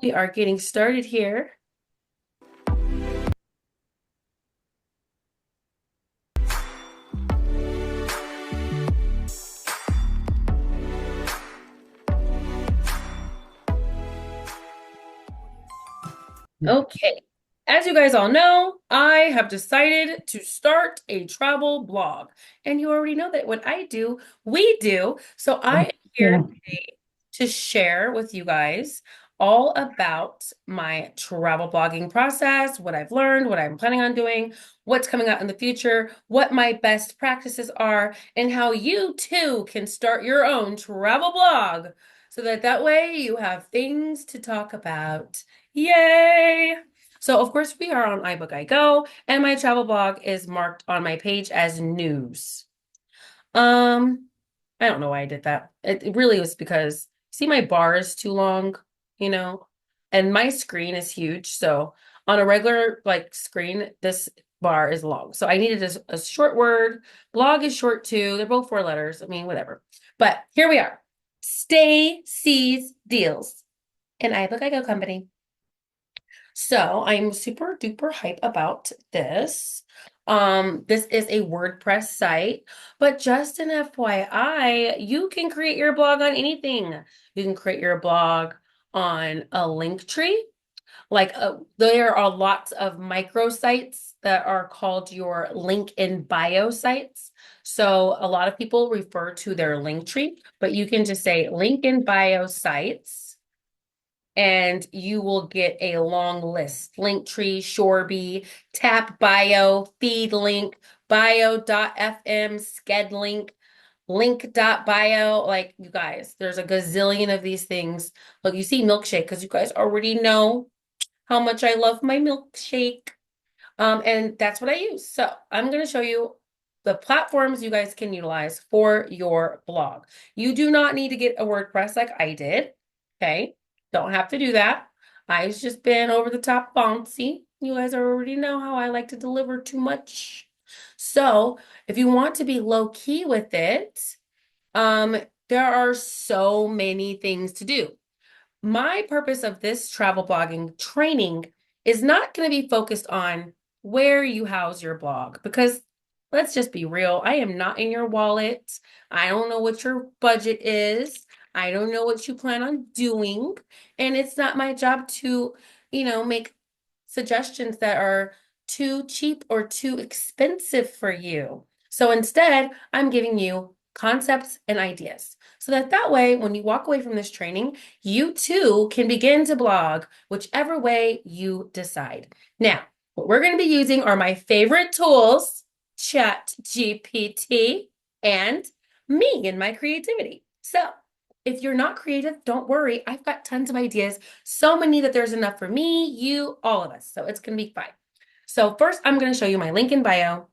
We are getting started here. Okay. As you guys all know, I have decided to start a travel blog. And you already know that what I do, we do. So I am here Yeah. today to share with you guys all about my travel blogging process, what I've learned, what I'm planning on doing, what's coming out in the future, what my best practices are, and how you too can start your own travel blog so that way you have things to talk about. Yay! So, of course, we are on iBook I Go, and my travel blog is marked on my page as news. Um, I don't know why I did that. It really was because, see, my bar is too long, you know, and my screen is huge. So, on a regular like screen, this bar is long. So, I needed a short word. Blog is short too. They're both 4 letters. I mean, whatever. But here we are. Stay Sees Deals, an iBook I Go company. So I'm super duper hype about this. This is a WordPress site, but just an FYI, you can create your blog on anything. You can create your blog on a link tree. There are lots of microsites that are called your link in bio sites. So a lot of people refer to their link tree, but you can just say link in bio sites and you will get a long list. Linktree, Shoreby, Tap Bio, Feed Link, Bio.fm, Skedlink, Link.bio. Like, you guys, there's a gazillion of these things. Look, you see milkshake because you guys already know how much I love my milkshake. And that's what I use. So I'm going to show you the platforms you guys can utilize for your blog. You do not need to get a WordPress like I did. Okay. Don't have to do that. I've just been over the top fancy. You guys already know how I like to deliver too much. So if you want to be low key with it, um, there are so many things to do. My purpose of this travel blogging training is not going to be focused on where you house your blog because let's just be real. I am not in your wallet. I don't know what your budget is. I don't know what you plan on doing. And it's not my job to, make suggestions that are too cheap or too expensive for you. So instead, I'm giving you concepts and ideas so that way, when you walk away from this training, you too can begin to blog whichever way you decide. Now, what we're going to be using are my favorite tools, ChatGPT and me and my creativity. So, if you're not creative, don't worry. I've got tons of ideas, so many that there's enough for me, you, all of us. So, it's going to be fine. So, first, I'm going to show you my link in bio.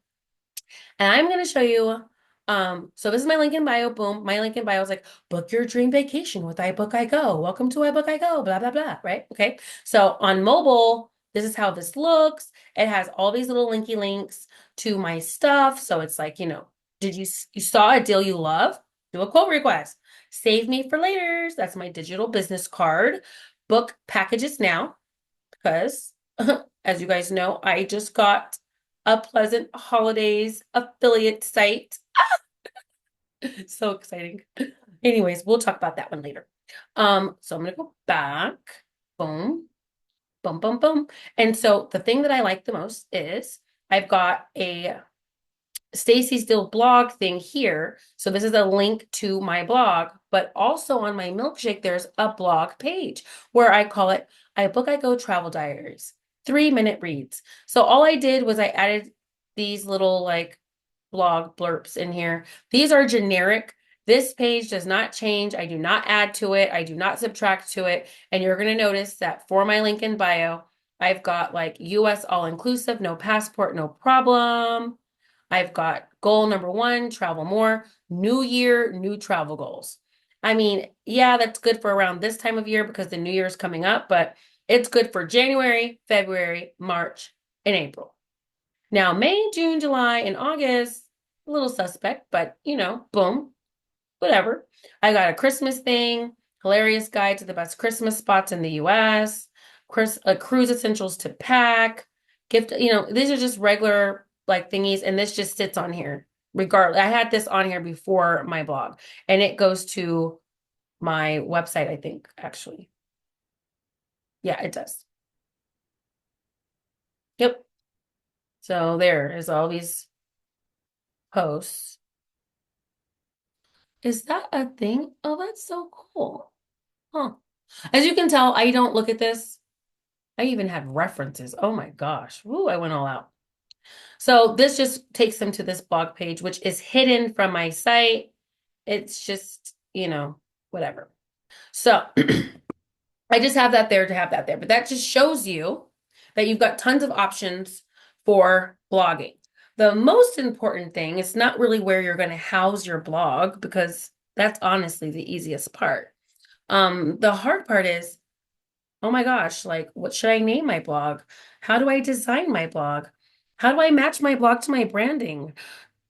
And I'm going to show you, so this is my link in bio, boom. My link in bio is like, book your dream vacation with iBook I Go. Welcome to iBook I Go, blah, blah, blah, right? Okay. So on mobile, this is how this looks. It has all these little linky links to my stuff. So it's like, you saw a deal you love? Do a quote request. Save me for later. That's my digital business card. Book packages now because as you guys know, I just got a Pleasant Holidays affiliate site. So exciting. Anyways, we'll talk about that one later. So I'm gonna go back. Boom, boom, boom, boom. And so the thing that I like the most is I've got a Stacy's Dill blog thing here. So this is a link to my blog, but also on my milkshake, there's a blog page where I call it I Book I Go Travel Diaries, 3-minute reads. So all I did was I added these little like blog blurps in here. These are generic. This page does not change. I do not add to it. I do not subtract to it. And you're going to notice that for my link in bio, I've got like US all inclusive, no passport, no problem. I've got goal number 1, travel more, new year, new travel goals. I mean, yeah, that's good for around this time of year because the new year is coming up, but it's good for January, February, March, and April. Now, May, June, July, and August, a little suspect, but boom, whatever. I got a Christmas thing. hilarious guide to the best Christmas spots in the US, cruise essentials to pack, gift, these are just regular like thingies, and this just sits on here. Regardless, I had this on here before my blog, and it goes to my website, I think, actually. Yeah, it does. Yep. So there is all these posts. Is that a thing? Oh, that's so cool. Huh. As you can tell, I don't look at this. I even have references. Oh my gosh. Woo, I went all out. So this just takes them to this blog page, which is hidden from my site. It's just, whatever. So I just have that there to have that there. But that just shows you that you've got tons of options for blogging. The most important thing is not really where you're going to house your blog, because that's honestly the easiest part. The hard part is, oh my gosh, like, what should I name my blog? How do I design my blog? How do I match my blog to my branding?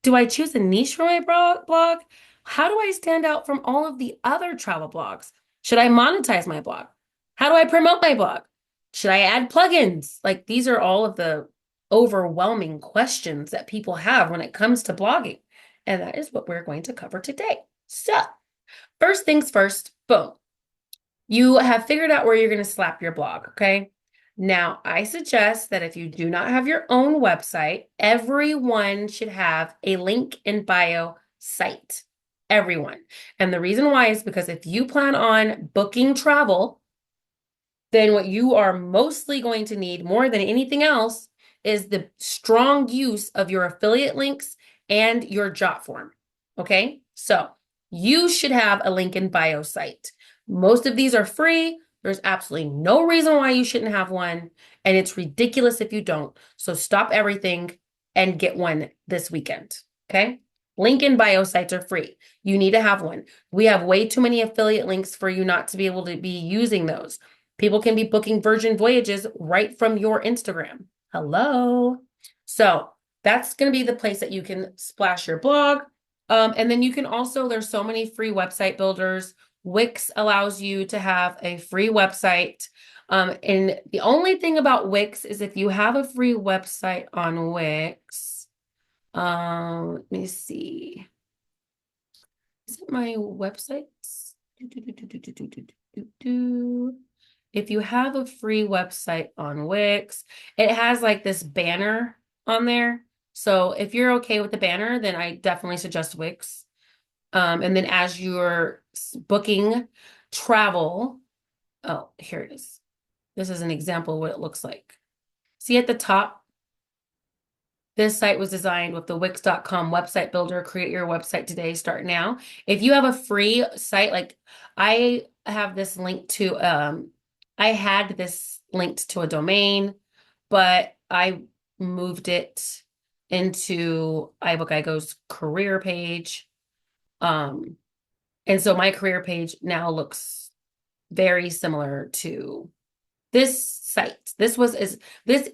Do I choose a niche for my blog? How do I stand out from all of the other travel blogs? Should I monetize my blog? How do I promote my blog? Should I add plugins? Like, these are all of the overwhelming questions that people have when it comes to blogging. And that is what we're going to cover today. So, first things first, boom. You have figured out where you're going to slap your blog, okay? Now, I suggest that if you do not have your own website, everyone should have a link in bio site. Everyone. And the reason why is because if you plan on booking travel, then what you are mostly going to need more than anything else is the strong use of your affiliate links and your Jotform. Okay? So you should have a link in bio site. Most of these are free. There's absolutely no reason why you shouldn't have one. And it's ridiculous if you don't. So stop everything and get one this weekend. Okay? Link in bio sites are free. You need to have one. We have way too many affiliate links for you not to be able to be using those. People can be booking Virgin Voyages right from your Instagram. Hello. So that's going to be the place that you can splash your blog. And then you can also, there's so many free website builders. Wix allows you to have a free website. And the only thing about Wix is if you have a free website on Wix, let me see. Is it my websites? If you have a free website on Wix, it has like this banner on there. So if you're okay with the banner, then I definitely suggest Wix. And then as you're booking travel, oh, here it is. This is an example of what it looks like. See at the top, this site was designed with the Wix.com website builder. Create your website today, start now. If you have a free site, like I have this link to, I had this linked to a domain, but I moved it into iBook career page. And so my career page now looks very similar to this site. This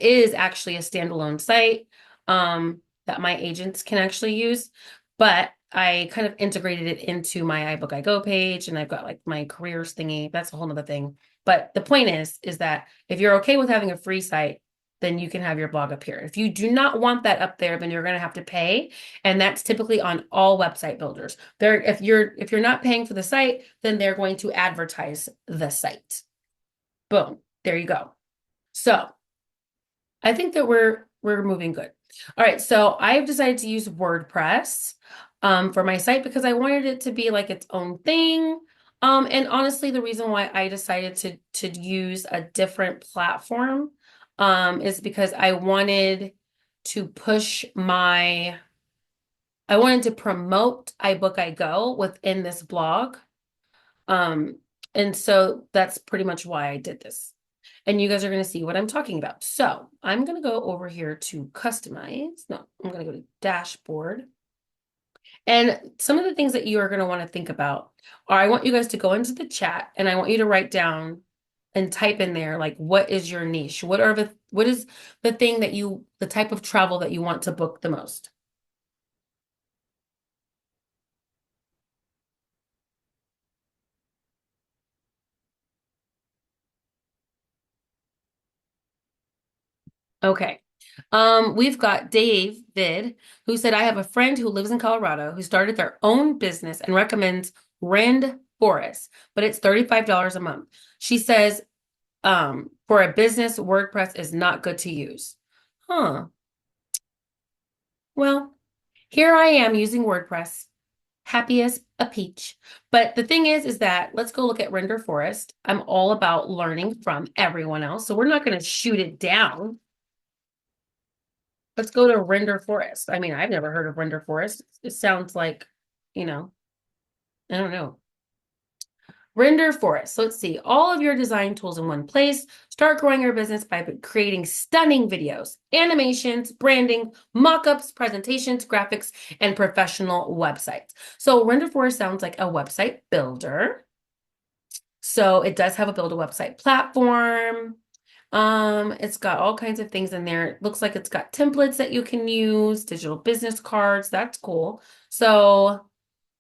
is actually a standalone site that my agents can actually use, but I kind of integrated it into my iBook page, and I've got like my careers thingy. That's a whole nother thing. But the point is that if you're okay with having a free site, then you can have your blog up here. If you do not want that up there, then you're going to have to pay, and that's typically on all website builders. If you're not paying for the site, then they're going to advertise the site. Boom, there you go. So I think that we're moving good. All right, so I've decided to use WordPress for my site because I wanted it to be like its own thing. And honestly, the reason why I decided to use a different platform is because I wanted to I wanted to promote iBook within this blog. And so that's pretty much why I did this. And you guys are going to see what I'm talking about. So I'm going to go over here to customize. No, I'm going to go to dashboard. And some of the things that you are going to want to think about are, I want you guys to go into the chat and I want you to write down and type in there, like, what is your niche? What is the thing that the type of travel that you want to book the most? Okay. We've got David, who said, I have a friend who lives in Colorado who started their own business and recommends Rend Forest, but it's $35 a month. She says, for a business, WordPress is not good to use. Huh. Well, here I am using WordPress, happy as a peach. But the thing is that let's go look at Render Forest. I'm all about learning from everyone else, so we're not going to shoot it down. Let's go to Render Forest. I mean, I've never heard of Render Forest. It sounds like, you know, I don't know. Render Forest. So let's see all of your design tools in one place. Start growing your business by creating stunning videos, animations, branding, mock-ups, presentations, graphics, and professional websites. So Render Forest sounds like a website builder. So it does have a build a website platform. It's got all kinds of things in there. It looks like it's got templates that you can use, digital business cards. That's cool. So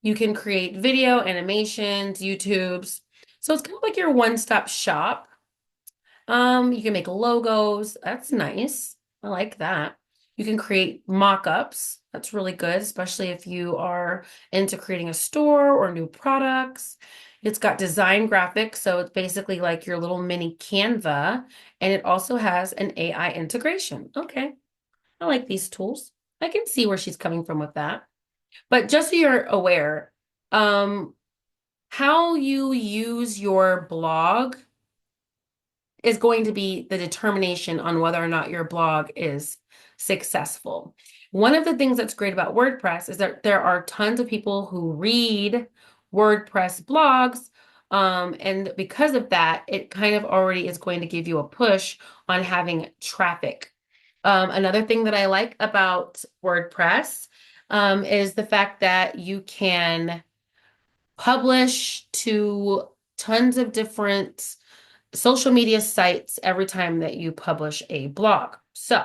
you can create video, animations, YouTubes. So it's kind of like your one-stop shop. You can make logos. That's nice. I like that. You can create mock-ups. That's really good, especially if you are into creating a store or new products. It's got design graphics, so it's basically like your little mini Canva, and it also has an AI integration. Okay, I like these tools. I can see where she's coming from with that. But just so you're aware, um, how you use your blog is going to be the determination on whether or not your blog is successful. One of the things that's great about WordPress is that there are tons of people who read WordPress blogs. And because of that, it kind of already is going to give you a push on having traffic. Another thing that I like about WordPress is the fact that you can publish to tons of different social media sites every time that you publish a blog. So,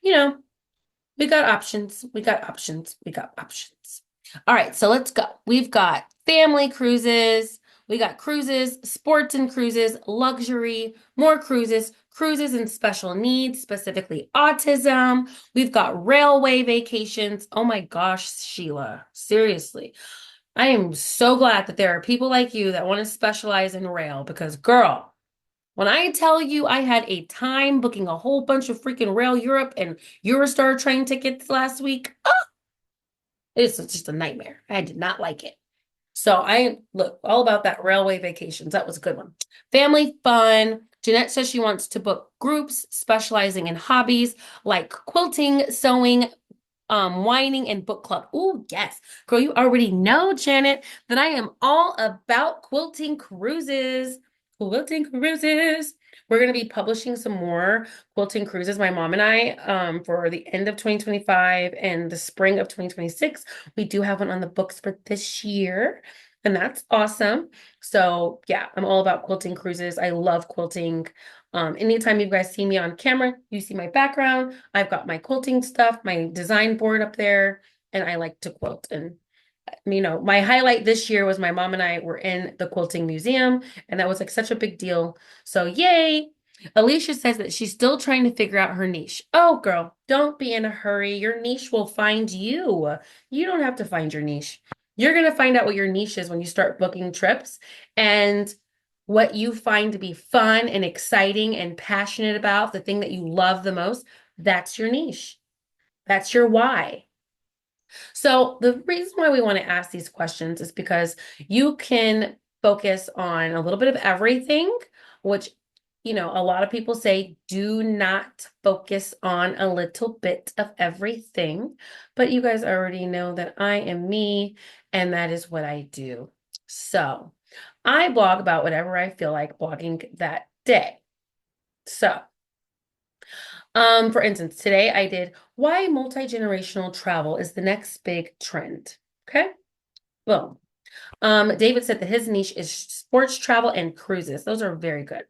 you know, we got options. We got options. We got options. All right, so let's go. We've got family cruises. We got cruises, sports and cruises, luxury, more cruises, cruises and special needs, specifically autism. We've got railway vacations. Oh my gosh, Sheila, seriously. I am so glad that there are people like you that want to specialize in rail because, girl, when I tell you I had a time booking a whole bunch of freaking Rail Europe and Eurostar train tickets last week, it's just a nightmare. I did not like it. So I look all about that railway vacations. That was a good one. Family fun. Jeanette says she wants to book groups specializing in hobbies like quilting, sewing, whining, and book club. Oh, yes. Girl, you already know, Janet, that I am all about quilting cruises. Quilting cruises. We're going to be publishing some more quilting cruises, my mom and I, for the end of 2025 and the spring of 2026. We do have one on the books for this year, and that's awesome. So, yeah, I'm all about quilting cruises. I love quilting. Anytime you guys see me on camera, you see my background. I've got my quilting stuff, my design board up there, and I like to quilt. And my highlight this year was my mom and I were in the quilting museum, and that was like such a big deal. So, yay. Alicia says that she's still trying to figure out her niche. Oh, girl, don't be in a hurry. Your niche will find you. You don't have to find your niche. You're going to find out what your niche is when you start booking trips and what you find to be fun and exciting and passionate about, the thing that you love the most. That's your niche. That's your why. So the reason why we want to ask these questions is because you can focus on a little bit of everything, which, a lot of people say do not focus on a little bit of everything. But you guys already know that I am me, and that is what I do. So I blog about whatever I feel like blogging that day. So, for instance, today I did why multi-generational travel is the next big trend. Okay. Boom. David said that his niche is sports travel and cruises. Those are very good.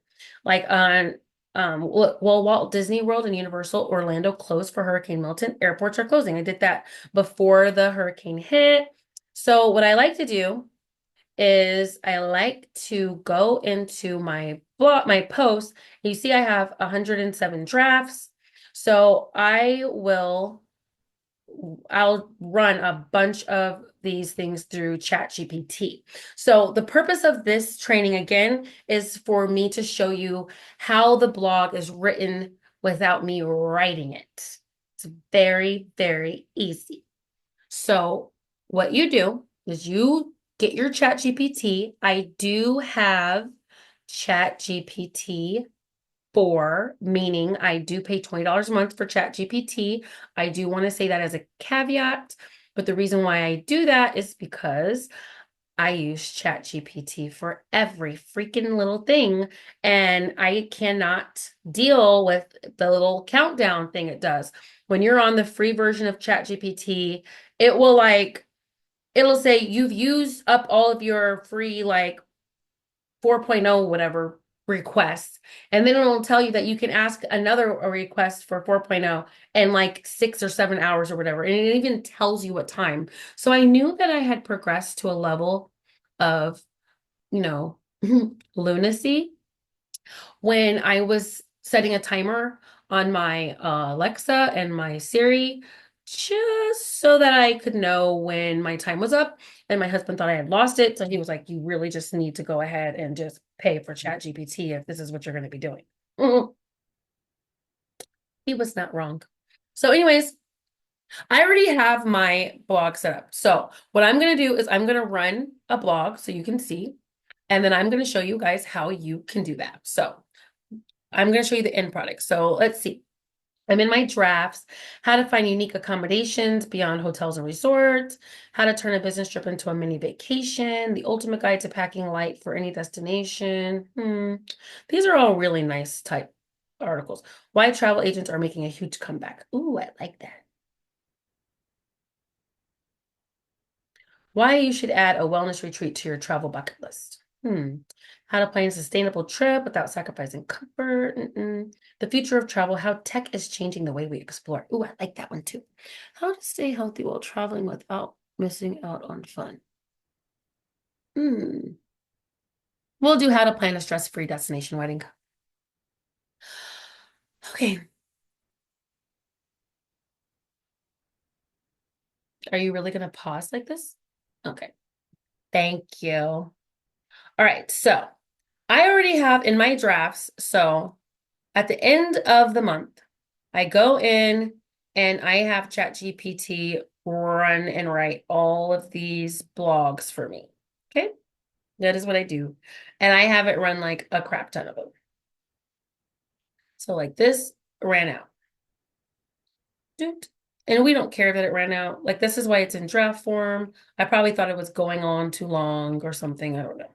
Like on Walt Disney World and Universal Orlando closed for Hurricane Milton. Airports are closing. I did that before the hurricane hit. So what I like to do is I like to go into my blog, my post, you see I have 107 drafts. So I'll run a bunch of these things through ChatGPT. So the purpose of this training again is for me to show you how the blog is written without me writing it. It's very, very easy. So what you do is you get your ChatGPT. I do have ChatGPT 4, meaning I do pay $20 a month for ChatGPT. I do want to say that as a caveat, but the reason why I do that is because I use ChatGPT for every freaking little thing, and I cannot deal with the little countdown thing it does. When you're on the free version of ChatGPT, it will it'll say you've used up all of your free 4.0 whatever requests, and then it'll tell you that you can ask another request for 4.0 in like 6 or 7 hours or whatever, and it even tells you what time. So I knew that I had progressed to a level of, you know, lunacy when I was setting a timer on my Alexa and my Siri, just so that I could know when my time was up. And my husband thought I had lost it. So he was like, you really just need to go ahead and just pay for ChatGPT if this is what you're going to be doing. Mhm. He was not wrong. So, anyways, I already have my blog set up. So, what I'm going to do is I'm going to run a blog so you can see, and then I'm going to show you guys how you can do that. So, I'm going to show you the end product. So let's see. I'm in my drafts, how to find unique accommodations beyond hotels and resorts, how to turn a business trip into a mini vacation, the ultimate guide to packing light for any destination. These are all really nice type articles. Why travel agents are making a huge comeback. Ooh, I like that. Why you should add a wellness retreat to your travel bucket list. How to plan a sustainable trip without sacrificing comfort. The future of travel, how tech is changing the way we explore. Ooh, I like that one too. How to stay healthy while traveling without missing out on fun. Hmm. We'll do how to plan a stress-free destination wedding. Okay. Are you really going to pause like this? Okay. Thank you. All right. So I already have in my drafts. So at the end of the month, I go in and I have ChatGPT run and write all of these blogs for me. Okay. That is what I do. And I have it run like a crap ton of them. So like this ran out. Doot. And we don't care that it ran out. Like this is why it's in draft form. I probably thought it was going on too long or something. I don't know.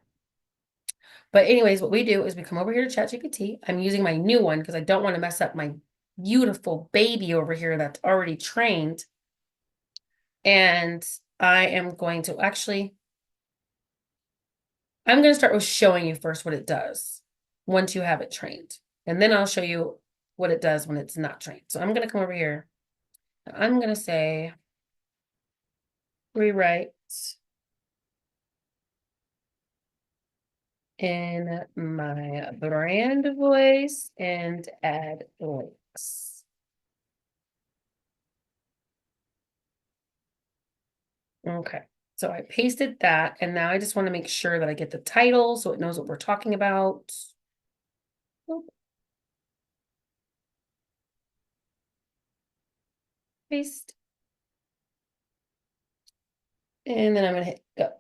But anyways, what we do is we come over here to ChatGPT. I'm using my new one because I don't want to mess up my beautiful baby over here that's already trained. And I am going to I'm going to start with showing you first what it does once you have it trained. And then I'll show you what it does when it's not trained. So I'm going to come over here. I'm going to say rewrite in my brand voice and add links. Okay, so I pasted that, and now I just want to make sure that I get the title so it knows what we're talking about. Paste. And then I'm going to hit go.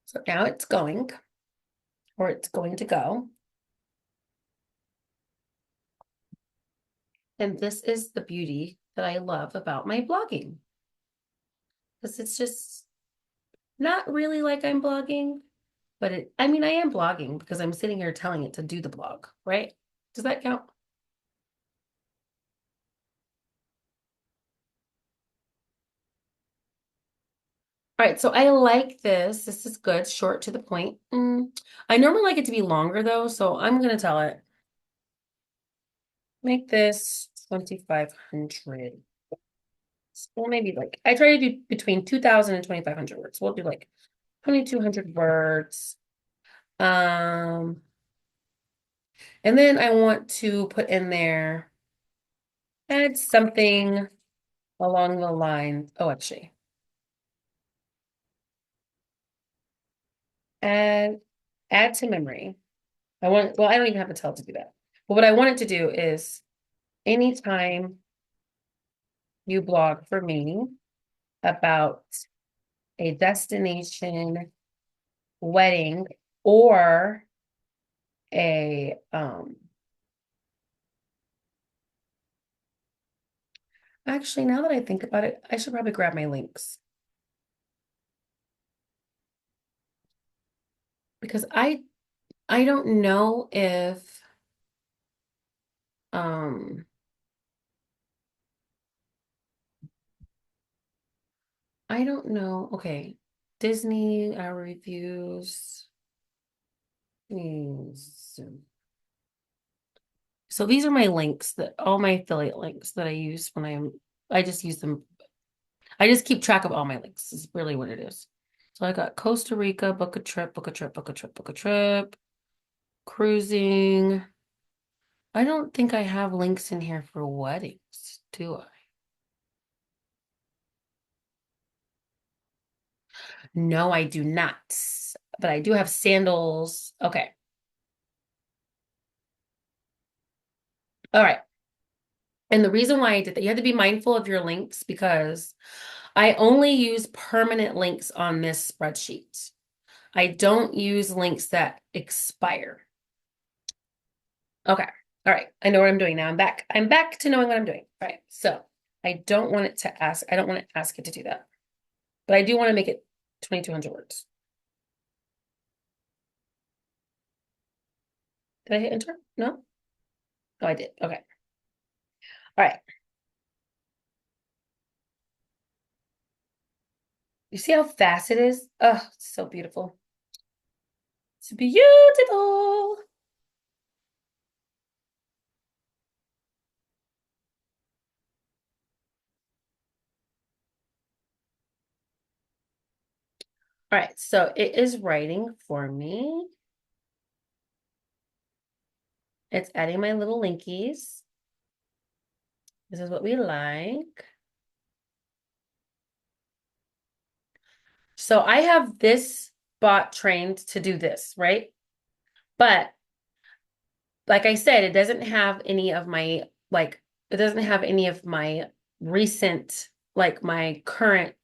So now it's going, or it's going to go. And this is the beauty that I love about my blogging. Because it's just not really like I'm blogging, but I mean, I am blogging because I'm sitting here telling it to do the blog, right? Does that count? All right, so I like this. This is good, short to the point. I normally like it to be longer though, so I'm gonna tell it, make this 2,500. Well, maybe I try to do between 2,000 and 2,500 words. We'll do like 2,200 words. Um, and then I want to put in there, add something along the lines. Oh, actually, add add to memory. Well, I don't even have to tell it to do that. But what I want it to do is anytime you blog for me about a destination wedding or a actually now that I think about it, I should probably grab my links because I don't know if um I don't know. Okay. Disney reviews. News. So these are my links that all my affiliate links that I use when I just use them. I just keep track of all my links is really what it is. So I got Costa Rica, book a trip, book a trip, book a trip, book a trip, cruising. I don't think I have links in here for weddings, do I? No, I do not. But I do have sandals. Okay. All right. And the reason why I did that, you have to be mindful of your links because I only use permanent links on this spreadsheet. I don't use links that expire. Okay. All right. I know what I'm doing now. I'm back. I'm back to knowing what I'm doing. All right. So I don't want to ask it to do that. But I do want to make it 2,200 words. Did I hit enter? No? Oh, I did. Okay. All right. You see how fast it is? Oh, it's so beautiful. It's beautiful. All right. So it is writing for me. It's adding my little linkies. This is what we like. So I have this bot trained to do this, right? But like I said, it doesn't have any of my it doesn't have any of my recent, like my current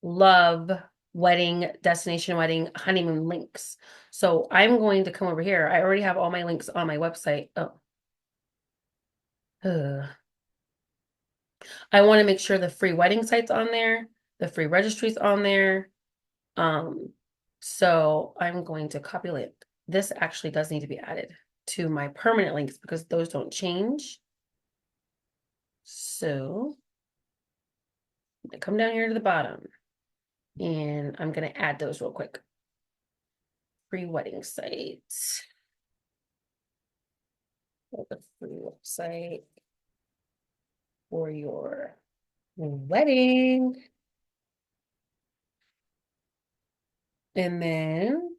love wedding, destination wedding, honeymoon links. So I'm going to come over here. I already have all my links on my website. Oh. Ugh. I want to make sure the free wedding site's on there, the free registry's on there. Um, so I'm going to copy link. This actually does need to be added to my permanent links because those don't change. So I come down here to the bottom and I'm going to add those real quick. Free wedding sites. The free website for your wedding. And then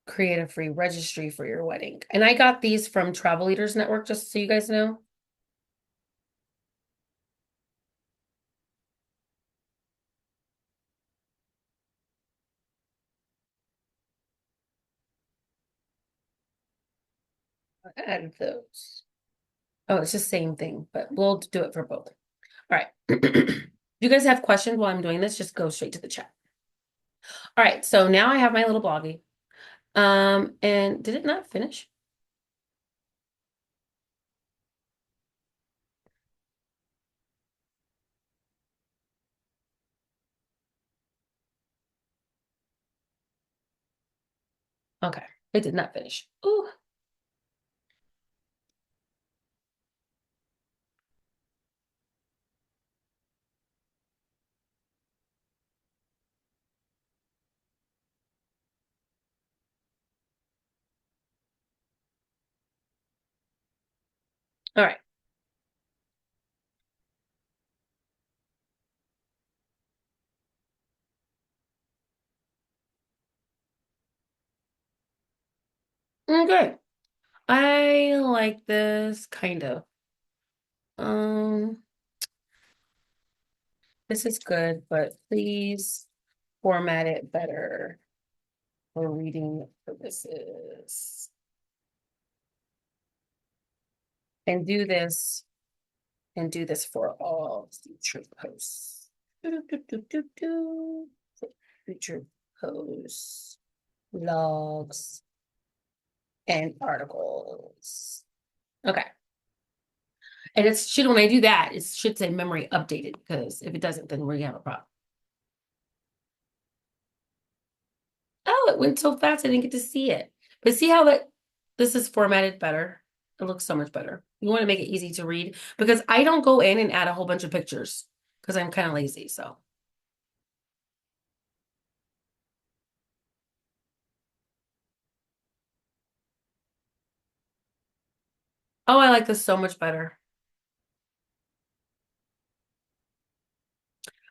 create a free registry for your wedding. And I got these from Travel Leaders Network, just so you guys know. Add those. Oh, it's just the same thing, but we'll do it for both. All right. If you guys have questions while I'm doing this, just go straight to the chat. All right, so now I have my little bloggy. And did it not finish? Okay, it did not finish. Ooh. All right. Okay. I like this kind of. Um, this is good, but please format it better for reading purposes. And do this for all future posts. Future posts, logs, and articles. Okay. And it should, when I do that, it should say memory updated because if it doesn't, then we're gonna have a problem. Oh, it went so fast I didn't get to see it. But see how this is formatted better? It looks so much better. You want to make it easy to read because I don't go in and add a whole bunch of pictures because I'm kind of lazy. So, oh, I like this so much better.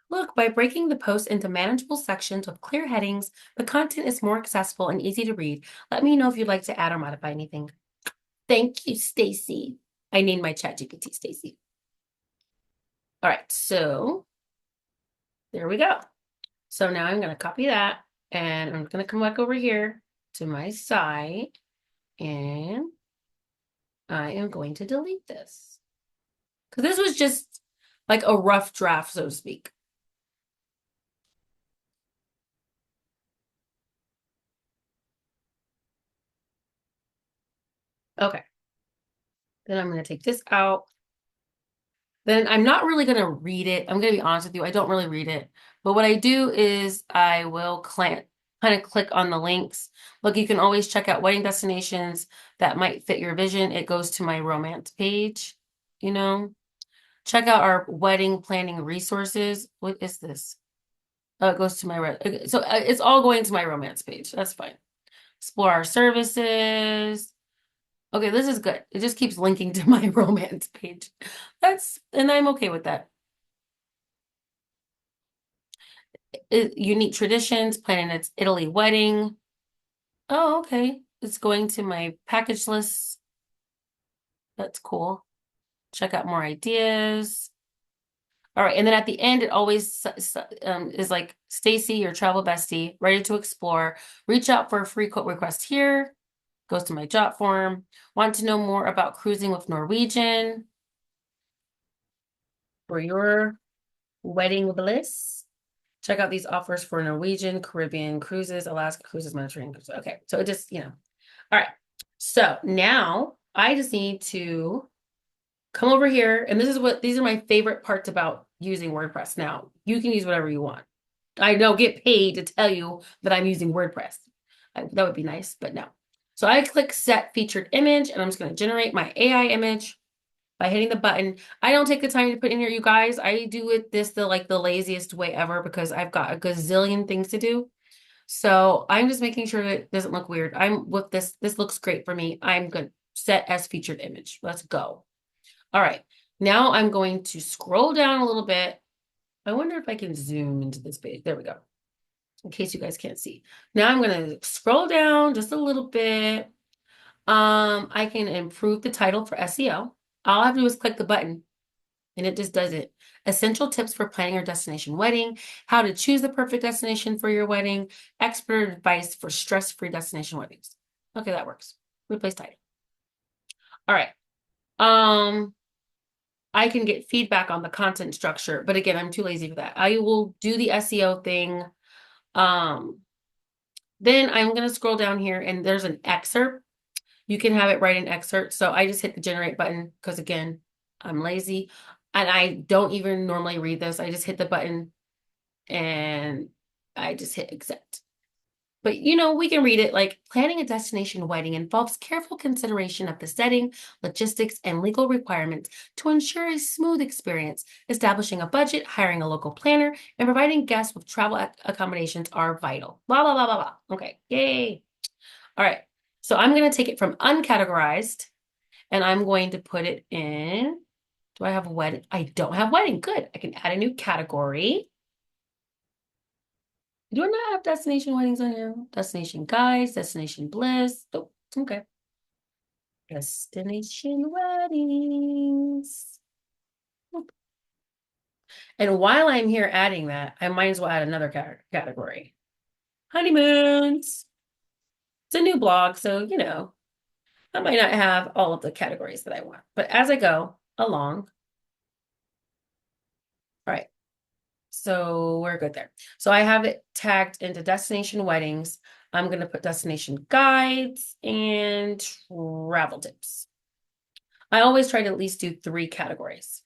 Look, by breaking the post into manageable sections with clear headings, the content is more accessible and easy to read. Let me know if you'd like to add or modify anything. Thank you, Stacy. I named my chat GPT Stacy. All right, so there we go. So now I'm going to copy that and I'm going to come back over here to my site and I am going to delete this because this was just like a rough draft, so to speak. Okay, then I'm going to take this out. Then I'm not really going to read it. I'm going to be honest with you. I don't really read it. But what I do is I will kind of click on the links. Look, you can always check out wedding destinations that might fit your vision. It goes to my romance page, you know. Check out our wedding planning resources. What is this? Oh, it goes to my okay, so it's all going to my romance page. That's fine. Explore our services. Okay, this is good. It just keeps linking to my romance page. And I'm okay with that. Unique traditions, planning its Italy wedding. Oh, okay. It's going to my package list. That's cool. Check out more ideas. All right, and then at the end, it always is like Stacy, your travel bestie, ready to explore. Reach out for a free quote request here. Goes to my job form. Want to know more about cruising with Norwegian for your wedding bliss? Check out these offers for Norwegian, Caribbean cruises, Alaska cruises, Mediterranean cruises. Okay, so it just, All right. So now I just need to come over here, and these are my favorite parts about using WordPress. Now, you can use whatever you want. I don't get paid to tell you that I'm using WordPress. That would be nice, but no. So I click set featured image, and I'm just going to generate my AI image by hitting the button. I don't take the time to put in here, you guys. I do it the laziest way ever because I've got a gazillion things to do. So I'm just making sure that it doesn't look weird. I'm with this. This looks great for me. I'm going to set as featured image. Let's go. All right. Now I'm going to scroll down a little bit. I wonder if I can zoom into this page. There we go. In case you guys can't see. Now I'm going to scroll down just a little bit. I can improve the title for SEO. All I have to do is click the button and it just does it. Essential tips for planning your destination wedding, how to choose the perfect destination for your wedding, expert advice for stress-free destination weddings. Okay, that works. Replace title. All right. Um, I can get feedback on the content structure, but again, I'm too lazy for that. I will do the SEO thing. Um, then I'm going to scroll down here and there's an excerpt. You can have it write an excerpt. So I just hit the generate button because again, I'm lazy and I don't even normally read this. I just hit the button and I just hit accept. But we can read it like planning a destination wedding involves careful consideration of the setting, logistics, and legal requirements to ensure a smooth experience. Establishing a budget, hiring a local planner, and providing guests with travel accommodations are vital. Blah, blah, blah, blah, blah. Okay, yay. All right, so I'm going to take it from uncategorized and I'm going to put it in. Do I have a wedding? I don't have wedding. Good. I can add a new category. Do I not have destination weddings on here? Destination guides, destination bliss. Nope. Okay. Destination weddings. And while I'm here adding that, I might as well add another category. Honeymoons. It's a new blog, so I might not have all of the categories that I want. But as I go along, all right. So we're good there. So I have it tagged into destination weddings. I'm going to put destination guides and travel tips. I always try to at least do 3 categories.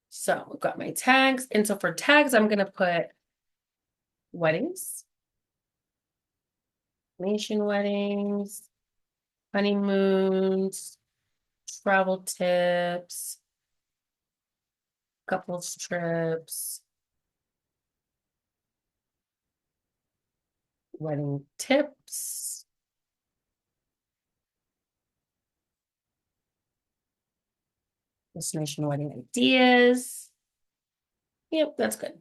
So we've got my tags. And so for tags, I'm going to put weddings, nation weddings, honeymoons, travel tips, couples trips, wedding tips, destination wedding ideas. Yep, that's good.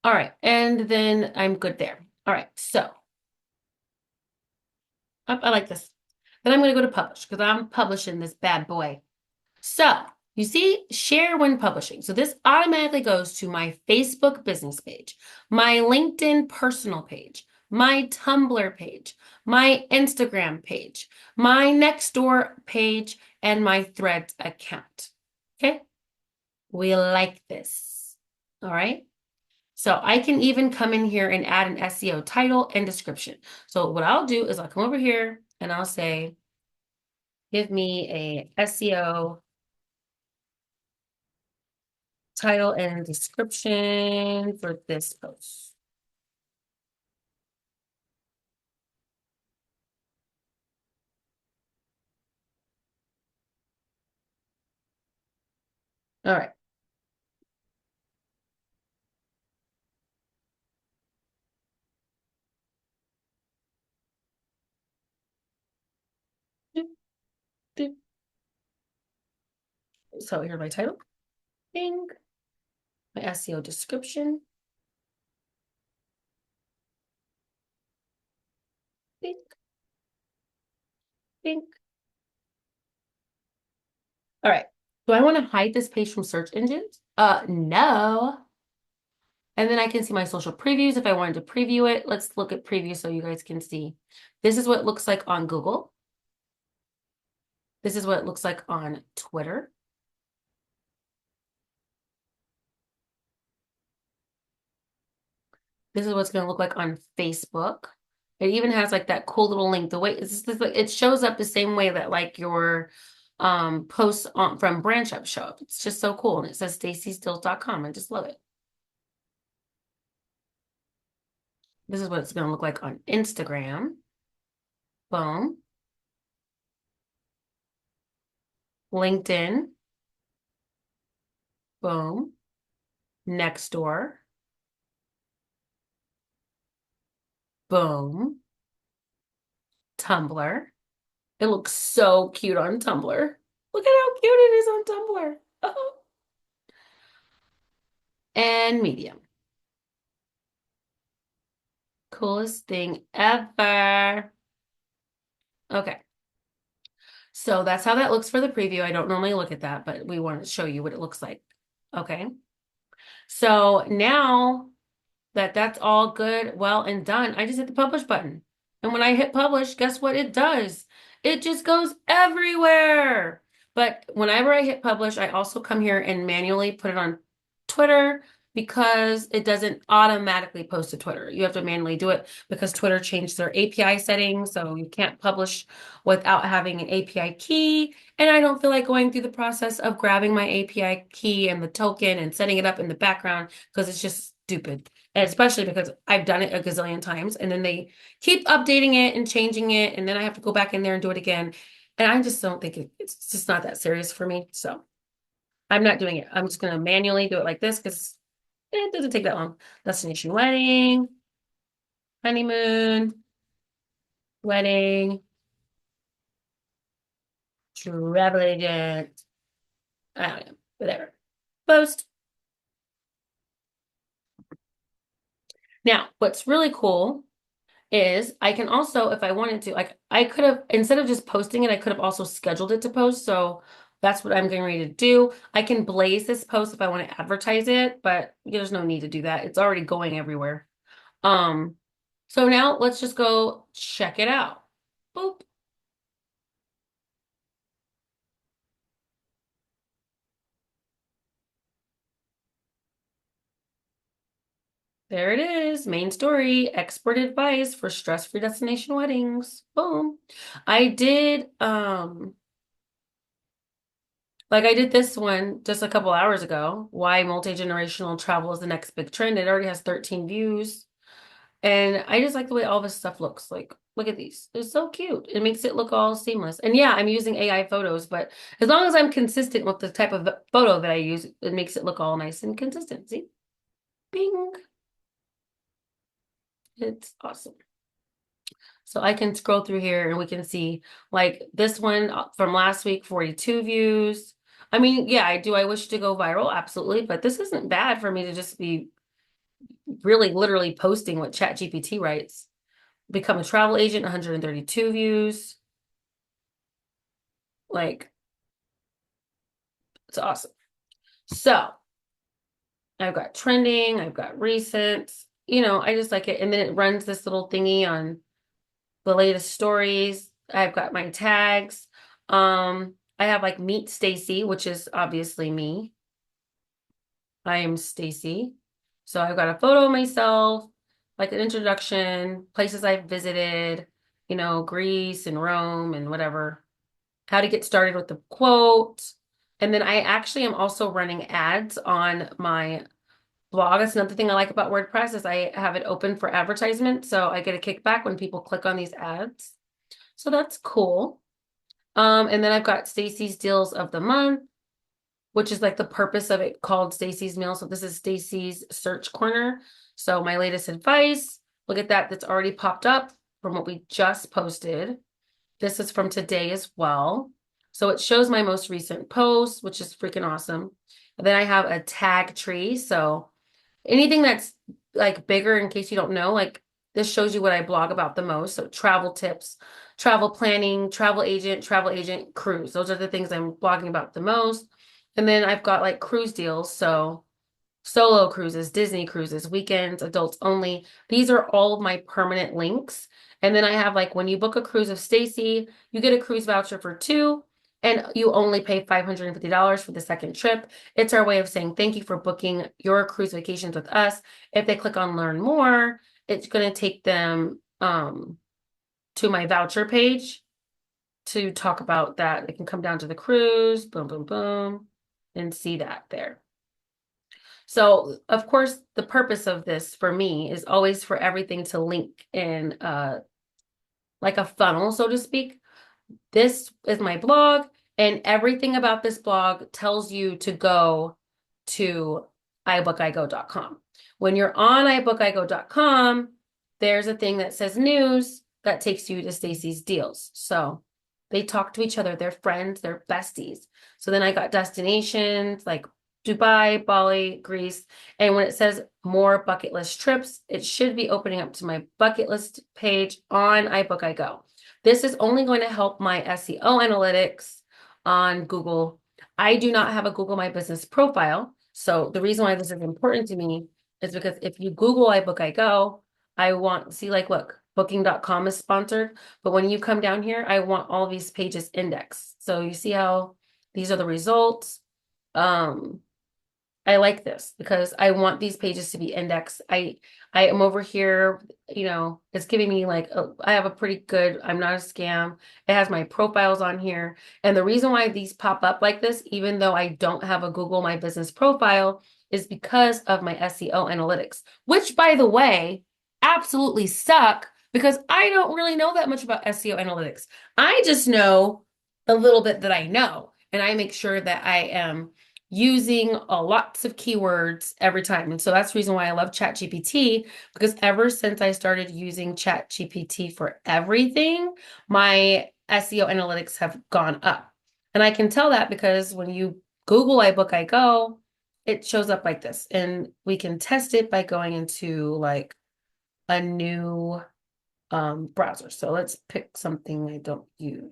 All right, and then I'm good there. All right, so I like this. Then I'm going to go to publish because I'm publishing this bad boy. So you see, share when publishing. So this automatically goes to my Facebook business page, my LinkedIn personal page, my Tumblr page, my Instagram page, my Nextdoor page, and my Threads account. Okay, we like this. All right. So I can even come in here and add an SEO title and description. So what I'll do is I'll come over here and I'll say, give me a SEO title and description for this post. All right. So here's my title. Bing. My SEO description. Bing. Bing. All right. Do I want to hide this page from search engines? No. And then I can see my social previews if I wanted to preview it. Let's look at preview so you guys can see. This is what it looks like on Google. This is what it looks like on Twitter. This is what's going to look like on Facebook. It even has like that cool little link. The way it shows up the same way that like your posts from Branch Up show up. It's just so cool. And it says stacystills.com. I just love it. This is what it's going to look like on Instagram. Boom. LinkedIn. Boom. Nextdoor. Boom. Tumblr. It looks so cute on Tumblr. Look at how cute it is on Tumblr. Oh. And Medium. Coolest thing ever. Okay. So that's how that looks for the preview. I don't normally look at that, but we want to show you what it looks like. Okay. So now that that's all good, well, and done, I just hit the publish button. And when I hit publish, guess what it does? It just goes everywhere. But whenever I hit publish, I also come here and manually put it on Twitter because it doesn't automatically post to Twitter. You have to manually do it because Twitter changed their API settings, so you can't publish without having an API key. And I don't feel like going through the process of grabbing my API key and the token and setting it up in the background because it's just stupid. And especially because I've done it a gazillion times and then they keep updating it and changing it. And then I have to go back in there and do it again. And I just don't think it's just not that serious for me. So I'm not doing it. I'm just going to manually do it like this because it doesn't take that long. Destination wedding, honeymoon, wedding, travel agent. I don't know, whatever. Post. Now, what's really cool is I can also, if I wanted to, like I could have, instead of just posting it, I could have also scheduled it to post. So that's what I'm getting ready to do. I can blaze this post if I want to advertise it, but there's no need to do that. It's already going everywhere. Um, so now let's just go check it out. Boop. There it is. Main story, expert advice for stress-free destination weddings. Boom. I did like I did this one just a couple hours ago. Why multi-generational travel is the next big trend. It already has 13 views. And I just like the way all this stuff looks. Like, look at these. They're so cute. It makes it look all seamless. And yeah, I'm using AI photos, but as long as I'm consistent with the type of photo that I use, it makes it look all nice and consistent. See? Bing. It's awesome. So I can scroll through here and we can see like this one from last week, 42 views. I mean, yeah, I wish to go viral, absolutely, but this isn't bad for me to just be really literally posting what ChatGPT writes. Become a travel agent, 132 views. Like, it's awesome. So I've got trending, I've got recent, I just like it. And then it runs this little thingy on the latest stories. I've got my tags. I have like Meet Stacy, which is obviously me. I am Stacy. So I've got a photo of myself, like an introduction, places I've visited, Greece and Rome and whatever, how to get started with the quote. And then I actually am also running ads on my blog. That's another thing I like about WordPress is I have it open for advertisement. So I get a kickback when people click on these ads. So that's cool. And then I've got Stacy's Deals of the Month, which is like the purpose of it called Stacy's Meal. So this is Stacy's Search Corner. So my latest advice, look at that. That's already popped up from what we just posted. This is from today as well. So it shows my most recent post, which is freaking awesome. And then I have a tag tree. So anything that's like bigger, in case you don't know, like this shows you what I blog about the most. So travel tips, travel planning, travel agent, cruise. Those are the things I'm blogging about the most. And then I've got like cruise deals. So solo cruises, Disney cruises, weekends, adults only. These are all of my permanent links. And then I have like when you book a cruise of Stacy, you get a cruise voucher for two, and you only pay $550 for the second trip. It's our way of saying thank you for booking your cruise vacations with us. If they click on learn more, it's going to take them to my voucher page to talk about that. They can come down to the cruise, boom, boom, boom, and see that there. So, of course, the purpose of this for me is always for everything to link in like a funnel, so to speak. This is my blog, and everything about this blog tells you to go to iBookIGo.com. When you're on iBookIGo.com, there's a thing that says news that takes you to Stacy's deals. So they talk to each other, they're friends, they're besties. So then I got destinations like Dubai, Bali, Greece. And when it says more bucket list trips, it should be opening up to my bucket list page on iBookIGo. This is only going to help my SEO analytics on Google. I do not have a Google My Business profile. So the reason why this is important to me is because if you Google iBookIGo, I want, see like, look, booking.com is sponsored. But when you come down here, I want all these pages indexed. So you see how these are the results. I like this because I want these pages to be indexed. I am over here, it's giving me like I have a pretty good, I'm not a scam. It has my profiles on here. And the reason why these pop up like this, even though I don't have a Google My Business profile, is because of my SEO analytics, which by the way, absolutely suck because I don't really know that much about SEO analytics. I just know the little bit that I know, and I make sure that I am using lots of keywords every time. And so that's the reason why I love ChatGPT, because ever since I started using ChatGPT for everything, my SEO analytics have gone up. And I can tell that because when you Google iBookIGo, it shows up like this. And we can test it by going into like a new browser. So let's pick something I don't use.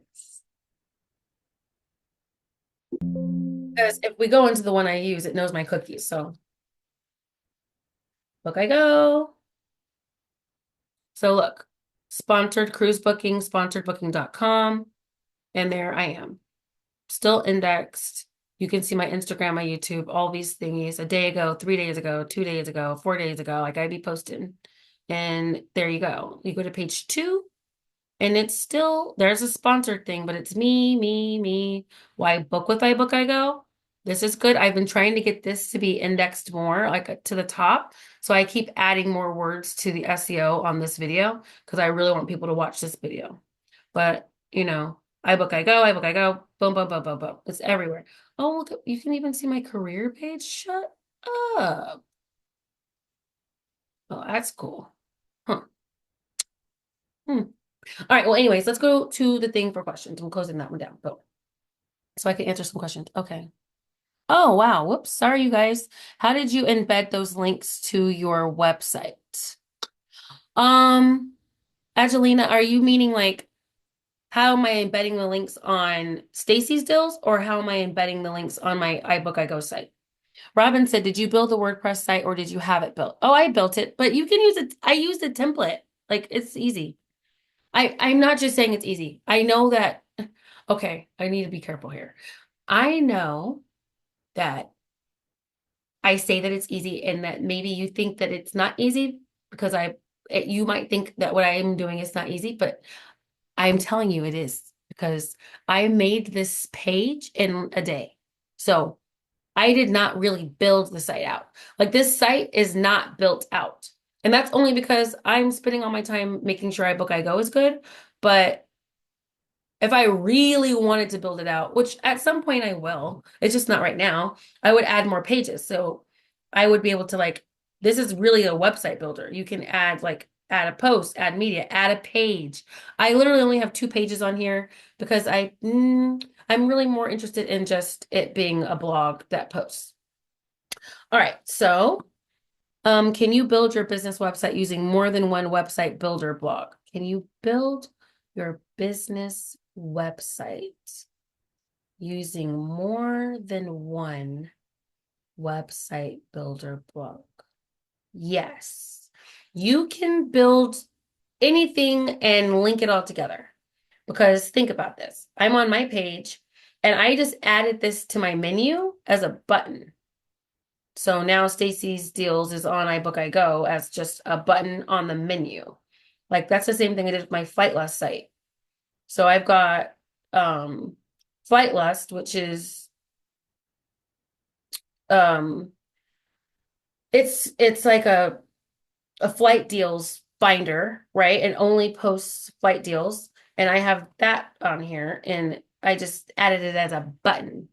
Because if we go into the one I use, it knows my cookies. So look, I go. So look, sponsored cruise booking, sponsoredbooking.com. And there I am, still indexed. You can see my Instagram, my YouTube, all these thingies a day ago, 3 days ago, 2 days ago, 4 days ago. Like I'd be posting. And there you go. You go to page 2, and it's still, there's a sponsored thing, but it's me. Why book with iBook I Go? This is good. I've been trying to get this to be indexed more, like to the top. So I keep adding more words to the SEO on this video because I really want people to watch this video. But, iBook I Go, boom, boom, boom, boom, boom. It's everywhere. Oh, look, you can even see my career page. Shut up. Oh, that's cool. Huh. Hmm. All right. Well, anyways, let's go to the thing for questions. I'm closing that one down. But so I can answer some questions. Okay. Oh, wow. Whoops. Sorry, you guys. How did you embed those links to your website? Um, Angelina, are you meaning like how am I embedding the links on Stacy's Deals, or how am I embedding the links on my iBook I Go site? Robin said, did you build the WordPress site or did you have it built? Oh, I built it, but you can use it. I used a template. Like it's easy. I'm not just saying it's easy. I know that, okay, I need to be careful here. I know that I say that it's easy and that maybe you think that it's not easy because you might think that what I am doing is not easy, but I'm telling you it is because I made this page in a day. So I did not really build the site out. Like this site is not built out. And that's only because I'm spending all my time making sure iBook I Go is good. But if I really wanted to build it out, which at some point I will, it's just not right now, I would add more pages. So I would be able to this is really a website builder. You can add a post, add media, add a page. I literally only have 2 pages on here because I'm really more interested in just it being a blog that posts. All right. So, can you build your business website using more than one website builder blog? Can you build your business website using more than one website builder blog? Yes. You can build anything and link it all together. Because think about this. I'm on my page and I just added this to my menu as a button. So now Stacy's Deals is on iBook I Go as just a button on the menu. Like that's the same thing I did with my Flight Lust site. So I've got Flight Lust, which is um it's like a flight deals finder, right? And only posts flight deals. And I have that on here and I just added it as a button.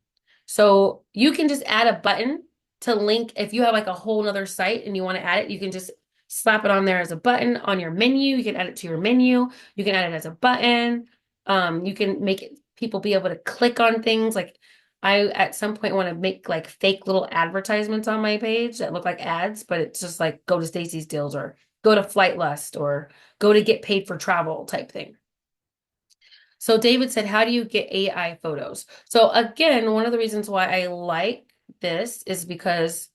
So you can just add a button to link. If you have like a whole nother site and you want to add it, you can just slap it on there as a button on your menu. You can add it to your menu. You can add it as a button. You can make it people be able to click on things. Like I at some point want to make like fake little advertisements on my page that look like ads, but it's just like go to Stacy's Deals or go to Flight Lust or go to Get Paid for Travel type thing. So David said, how do you get AI photos? So again, one of the reasons why I like this is because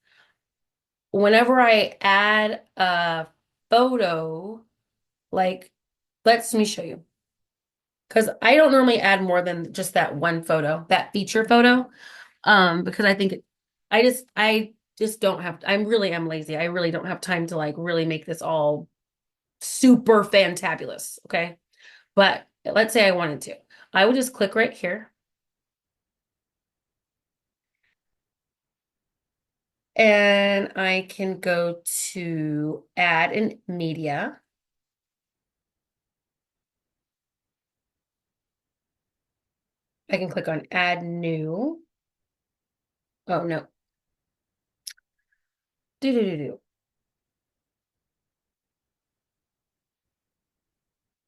whenever I add a photo, like, let me show you. Because I don't normally add more than just that one photo, that feature photo. Because I just don't have, I really am lazy. I really don't have time to like really make this all super fantabulous. Okay. But let's say I wanted to. I would just click right here and I can go to add in media. I can click on add new. Oh no. Do do do do.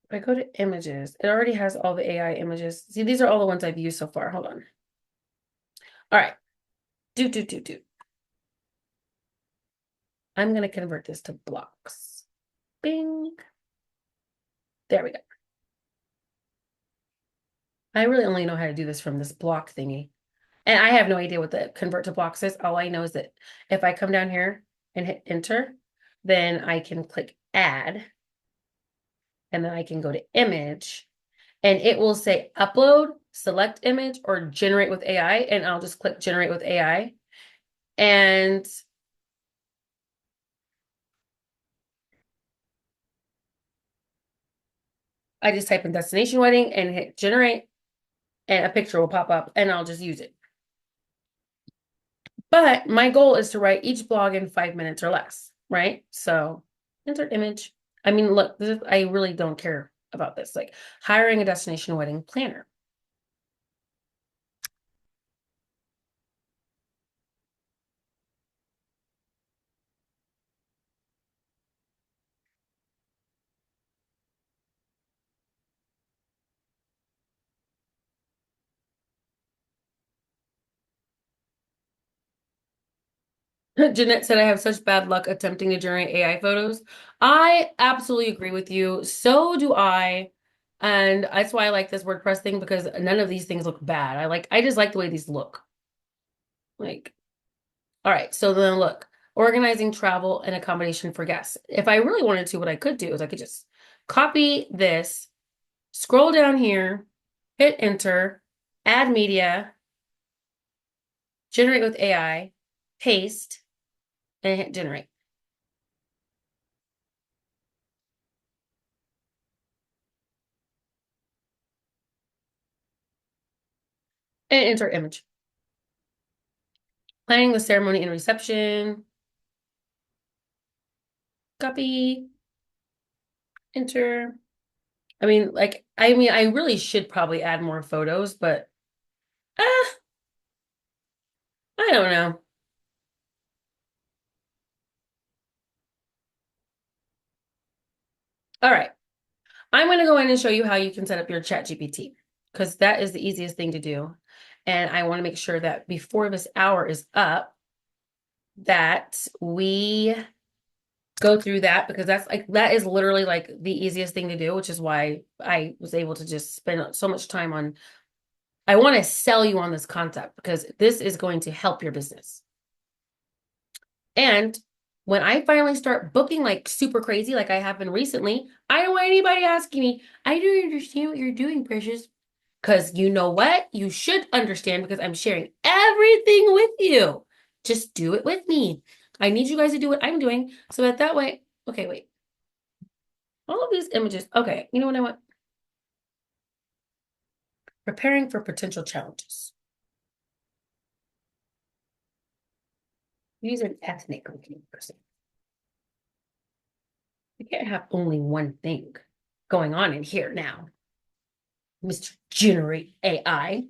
If I go to images, it already has all the AI images. See, these are all the ones I've used so far. Hold on. All right. Do do do do. I'm going to convert this to blocks. Bing. There we go. I really only know how to do this from this block thingy. And I have no idea what the convert to blocks is. All I know is that if I come down here and hit enter, then I can click add, and then I can go to image, and it will say upload, select image, or generate with AI, and I'll just click generate with AI. And I just type in destination wedding and hit generate, and a picture will pop up, and I'll just use it. But my goal is to write each blog in 5 minutes or less, right? So insert image. I mean, look, I really don't care about this. Like hiring a destination wedding planner. Jeanette said I have such bad luck attempting to generate AI photos. I absolutely agree with you. So do I. And that's why I like this WordPress thing, because none of these things look bad. I just like the way these look. Like, all right, so then look, organizing travel and accommodation for guests. If I really wanted to, what I could do is I could just copy this, scroll down here, hit enter, add media, generate with AI, paste, and hit generate. And enter image. Planning the ceremony and reception. Copy, enter. I really should probably add more photos, but I don't know. All right. I'm going to go in and show you how you can set up your chat GPT, because that is the easiest thing to do. And I want to make sure that before this hour is up, that we go through that, because that is literally like the easiest thing to do, which is why I was able to just spend so much time on. I want to sell you on this concept because this is going to help your business. And when I finally start booking like super crazy, like I have been recently, I don't want anybody asking me, I don't understand what you're doing, Precious. Because you know what? You should understand, because I'm sharing everything with you. Just do it with me. I need you guys to do what I'm doing so that way, okay, wait. All of these images. Okay, you know what I want? Preparing for potential challenges. Use an ethnic looking person. You can't have only one thing going on in here now, Mr. Generate AI.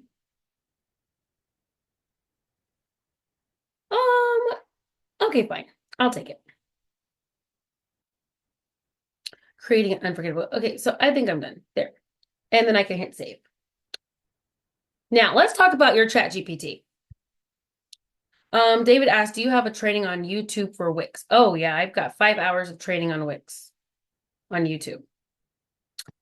Okay, fine. I'll take it. Creating an unforgettable. Okay, so I think I'm done there. And then I can hit save. Now let's talk about your chat GPT. David asked, do you have a training on YouTube for Wix? Oh yeah, I've got 5 hours of training on Wix on YouTube.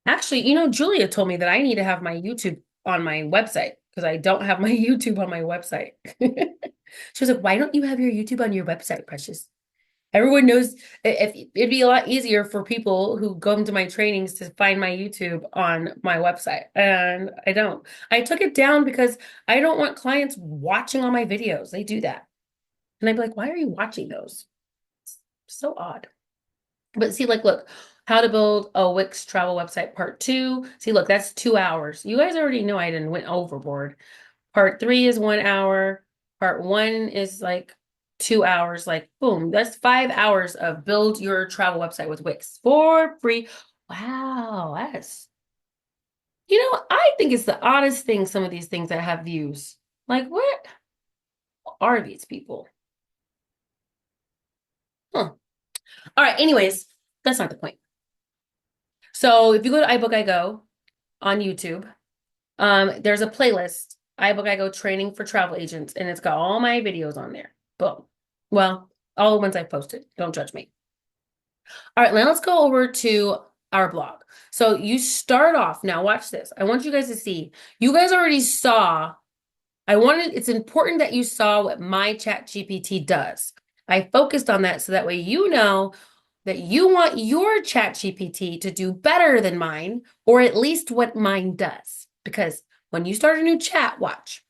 Actually, Julia told me that I need to have my YouTube on my website, because I don't have my YouTube on my website. She was like, why don't you have your YouTube on your website, Precious? Everyone knows, if it'd be a lot easier for people who go into my trainings to find my YouTube on my website. And I don't. I took it down because I don't want clients watching all my videos. They do that. And I'd be like, why are you watching those? It's so odd. But see, like, look, how to build a Wix travel website part 2. See, look, that's 2 hours. You guys already know I didn't went overboard. Part 3 is 1 hour. Part 1 is like 2 hours. Like, boom, that's 5 hours of build your travel website with Wix for free. Wow, I think it's the oddest thing, some of these things that have views. Like, what are these people? Huh. All right, anyways, that's not the point. So if you go to iBook I Go on YouTube, there's a playlist, iBook I Go training for travel agents, and it's got all my videos on there. Boom. Well, all the ones I posted. Don't judge me. All right, now let's go over to our blog. So you start off, now watch this. I want you guys to see. You guys already saw, it's important that you saw what my ChatGPT does. I focused on that so that way you know that you want your ChatGPT to do better than mine, or at least what mine does. Because when you start a new chat, watch.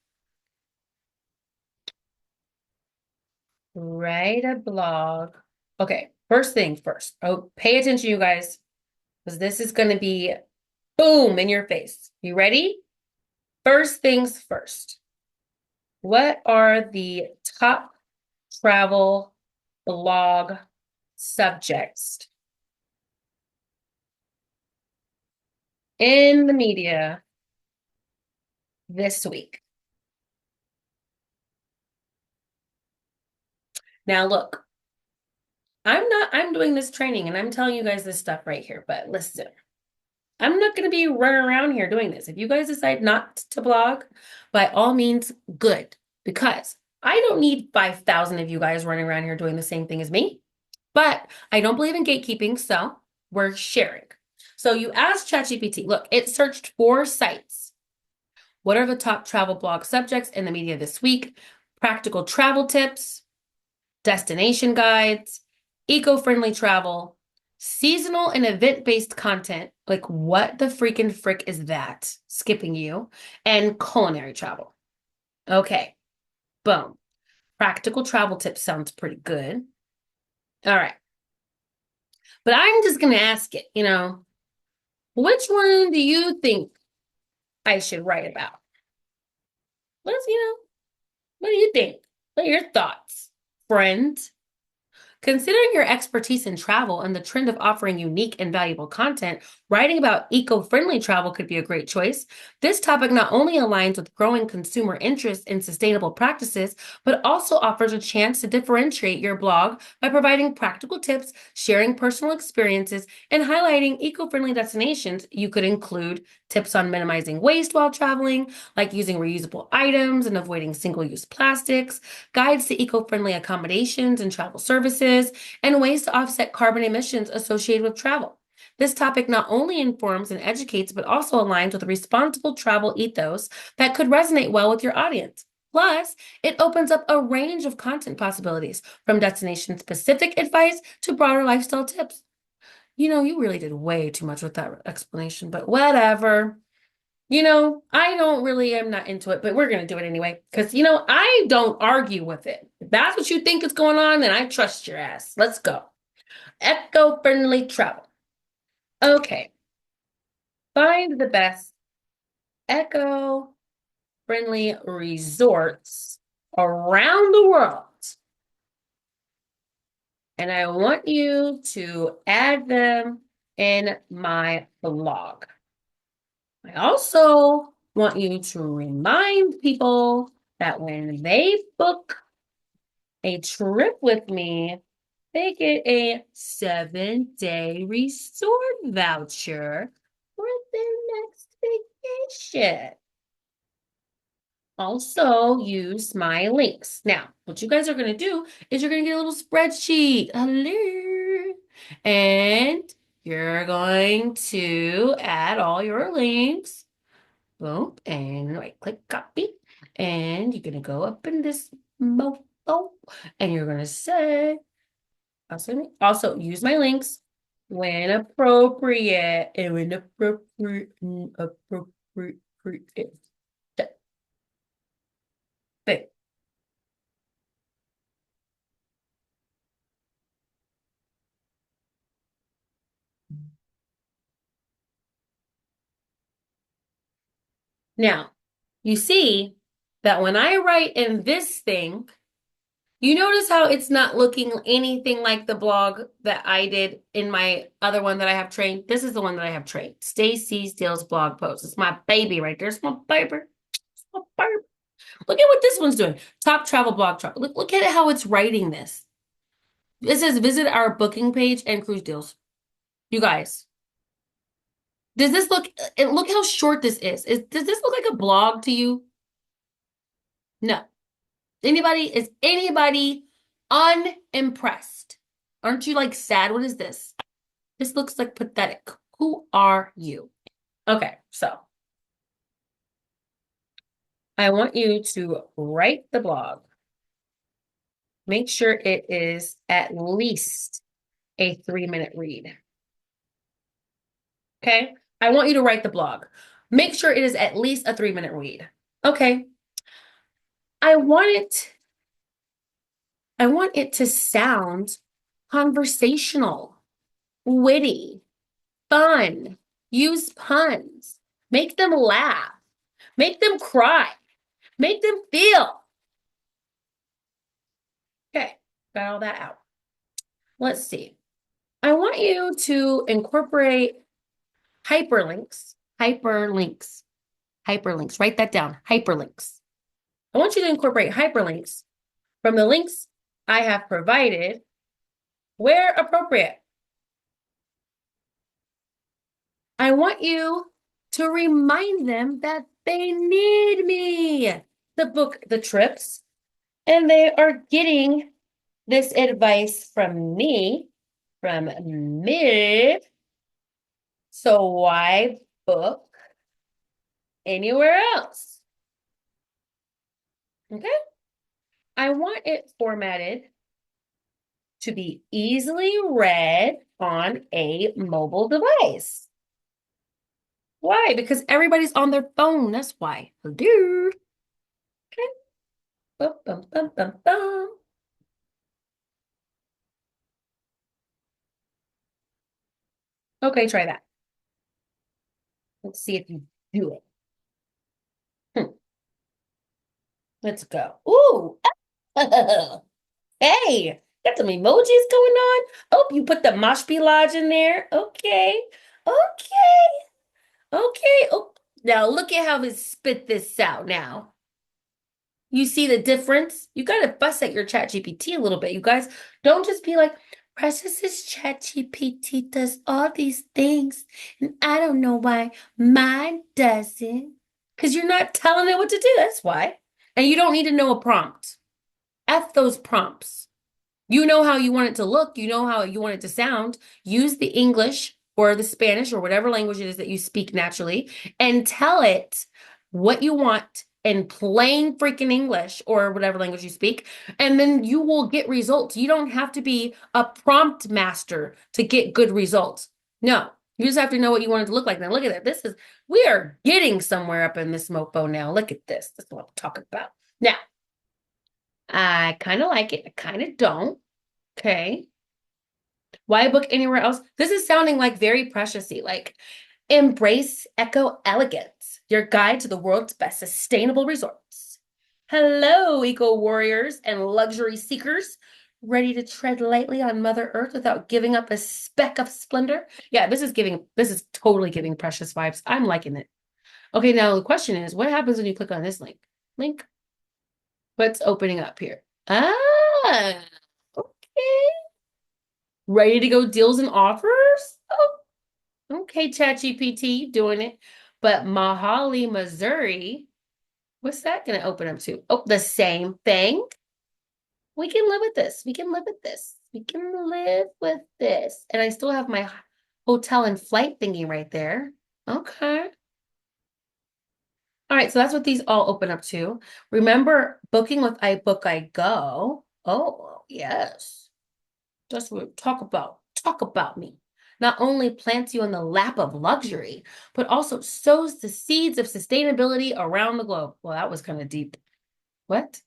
Write a blog. Okay, first thing first. Oh, pay attention, you guys, because this is going to be boom in your face. You ready? First things first. What are the top travel blog subjects in the media this week? Now, look, I'm doing this training and I'm telling you guys this stuff right here, but listen, I'm not going to be running around here doing this. If you guys decide not to blog, by all means, good, because I don't need 5,000 of you guys running around here doing the same thing as me, but I don't believe in gatekeeping, so we're sharing. So you ask ChatGPT, look, it searched 4 sites. What are the top travel blog subjects in the media this week? Practical travel tips, destination guides, eco-friendly travel, seasonal and event-based content. Like, what the freaking frick is that? Skipping you. And culinary travel. Okay, boom. Practical travel tips sounds pretty good. All right. But I'm just going to ask it, which one do you think I should write about? What do you think? What are your thoughts, friend? Considering your expertise in travel and the trend of offering unique and valuable content, writing about eco-friendly travel could be a great choice. This topic not only aligns with growing consumer interest in sustainable practices, but also offers a chance to differentiate your blog by providing practical tips, sharing personal experiences, and highlighting eco-friendly destinations. You could include tips on minimizing waste while traveling, like using reusable items and avoiding single-use plastics, guides to eco-friendly accommodations and travel services, and ways to offset carbon emissions associated with travel. This topic not only informs and educates, but also aligns with a responsible travel ethos that could resonate well with your audience. Plus, it opens up a range of content possibilities, from destination-specific advice to broader lifestyle tips. You really did way too much with that explanation, but whatever. I'm not into it, but we're going to do it anyway. Because, I don't argue with it. If that's what you think is going on, then I trust your ass. Let's go. Eco-friendly travel. Okay. Find the best eco-friendly resorts around the world. And I want you to add them in my blog. I also want you to remind people that when they book a trip with me, they get a 7-day resort voucher for their next vacation. Also, use my links. Now, what you guys are going to do is you're going to get a little spreadsheet. Hello. And you're going to add all your links. Boom. And right-click copy. And you're going to go up in this mofo. And you're going to say, also use my links when appropriate. And when appropriate. Boom. Now, you see that when I write in this thing, you notice how it's not looking anything like the blog that I did in my other one that I have trained. This is the one that I have trained. Stacy Steele's blog post. It's my baby right there. It's my baby. It's my baby. Look at what this one's doing. Top travel blog travel. Look at how it's writing this. It says visit our booking page and cruise deals. You guys, does this look how short this is. Does this look like a blog to you? No. Is anybody unimpressed? Aren't you like sad? What is this? This looks like pathetic. Who are you? Okay, so I want you to write the blog. Make sure it is at least a 3-minute read. Okay? I want you to write the blog. Make sure it is at least a 3-minute read. Okay. I want it to sound conversational, witty, fun. Use puns. Make them laugh. Make them cry. Make them feel. Okay, got all that out. Let's see. I want you to incorporate hyperlinks. Hyperlinks. Hyperlinks. Write that down. Hyperlinks. I want you to incorporate hyperlinks from the links I have provided where appropriate. I want you to remind them that they need me to book the trips, and they are getting this advice from me, So why book anywhere else? Okay? I want it formatted to be easily read on a mobile device. Why? Because everybody's on their phone. That's why. Okay. Bum, bum, bum, bum, bum. Okay, try that. Let's see if you do it. Let's go. Ooh. Hey, got some emojis going on. Oh, you put the Moshpee Lodge in there. Okay. Okay. Okay. Oh, now look at how it spit this out now. You see the difference? You got to fuss at your chat GPT a little bit, you guys. Don't just be like, Precious' chat GPT does all these things, and I don't know why mine doesn't. Because you're not telling it what to do. That's why. And you don't need to know a prompt. F those prompts. You know how you want it to look. You know how you want it to sound. Use the English or the Spanish or whatever language it is that you speak naturally and tell it what you want in plain freaking English or whatever language you speak. And then you will get results. You don't have to be a prompt master to get good results. No, you just have to know what you want it to look like. Now look at that. We are getting somewhere up in this mofo now. Look at this. This is what I'm talking about. Now, I kind of like it. I kind of don't. Okay. Why book anywhere else? This is sounding like very preciousy, like embrace eco elegance, your guide to the world's best sustainable resorts. Hello, eco warriors and luxury seekers, ready to tread lightly on Mother Earth without giving up a speck of splendor. Yeah, this is totally giving precious vibes. I'm liking it. Okay, now the question is, what happens when you click on this link? Link? What's opening up here? Ah, okay. Ready to go deals and offers? Oh, okay, ChatGPT doing it. But Mahali, Missouri, what's that going to open up to? Oh, the same thing. We can live with this. We can live with this. We can live with this. And I still have my hotel and flight thingy right there. Okay. All right, so that's what these all open up to. Remember, booking with iBook I Go. Oh, yes. That's what we talk about. Talk about me. Not only plants you in the lap of luxury, but also sows the seeds of sustainability around the globe. Well, that was kind of deep. What?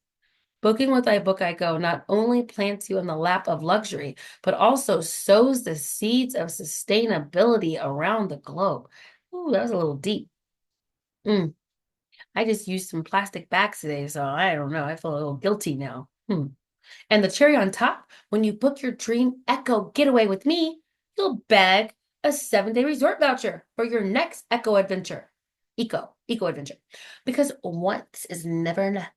Booking with iBook I Go not only plants you in the lap of luxury, but also sows the seeds of sustainability around the globe. Ooh, that was a little deep. I just used some plastic bags today, so I don't know. I feel a little guilty now. And the cherry on top, when you book your dream Echo getaway with me, you'll bag a 7-day resort voucher for your next Echo adventure. Eco adventure. Because once is never enough.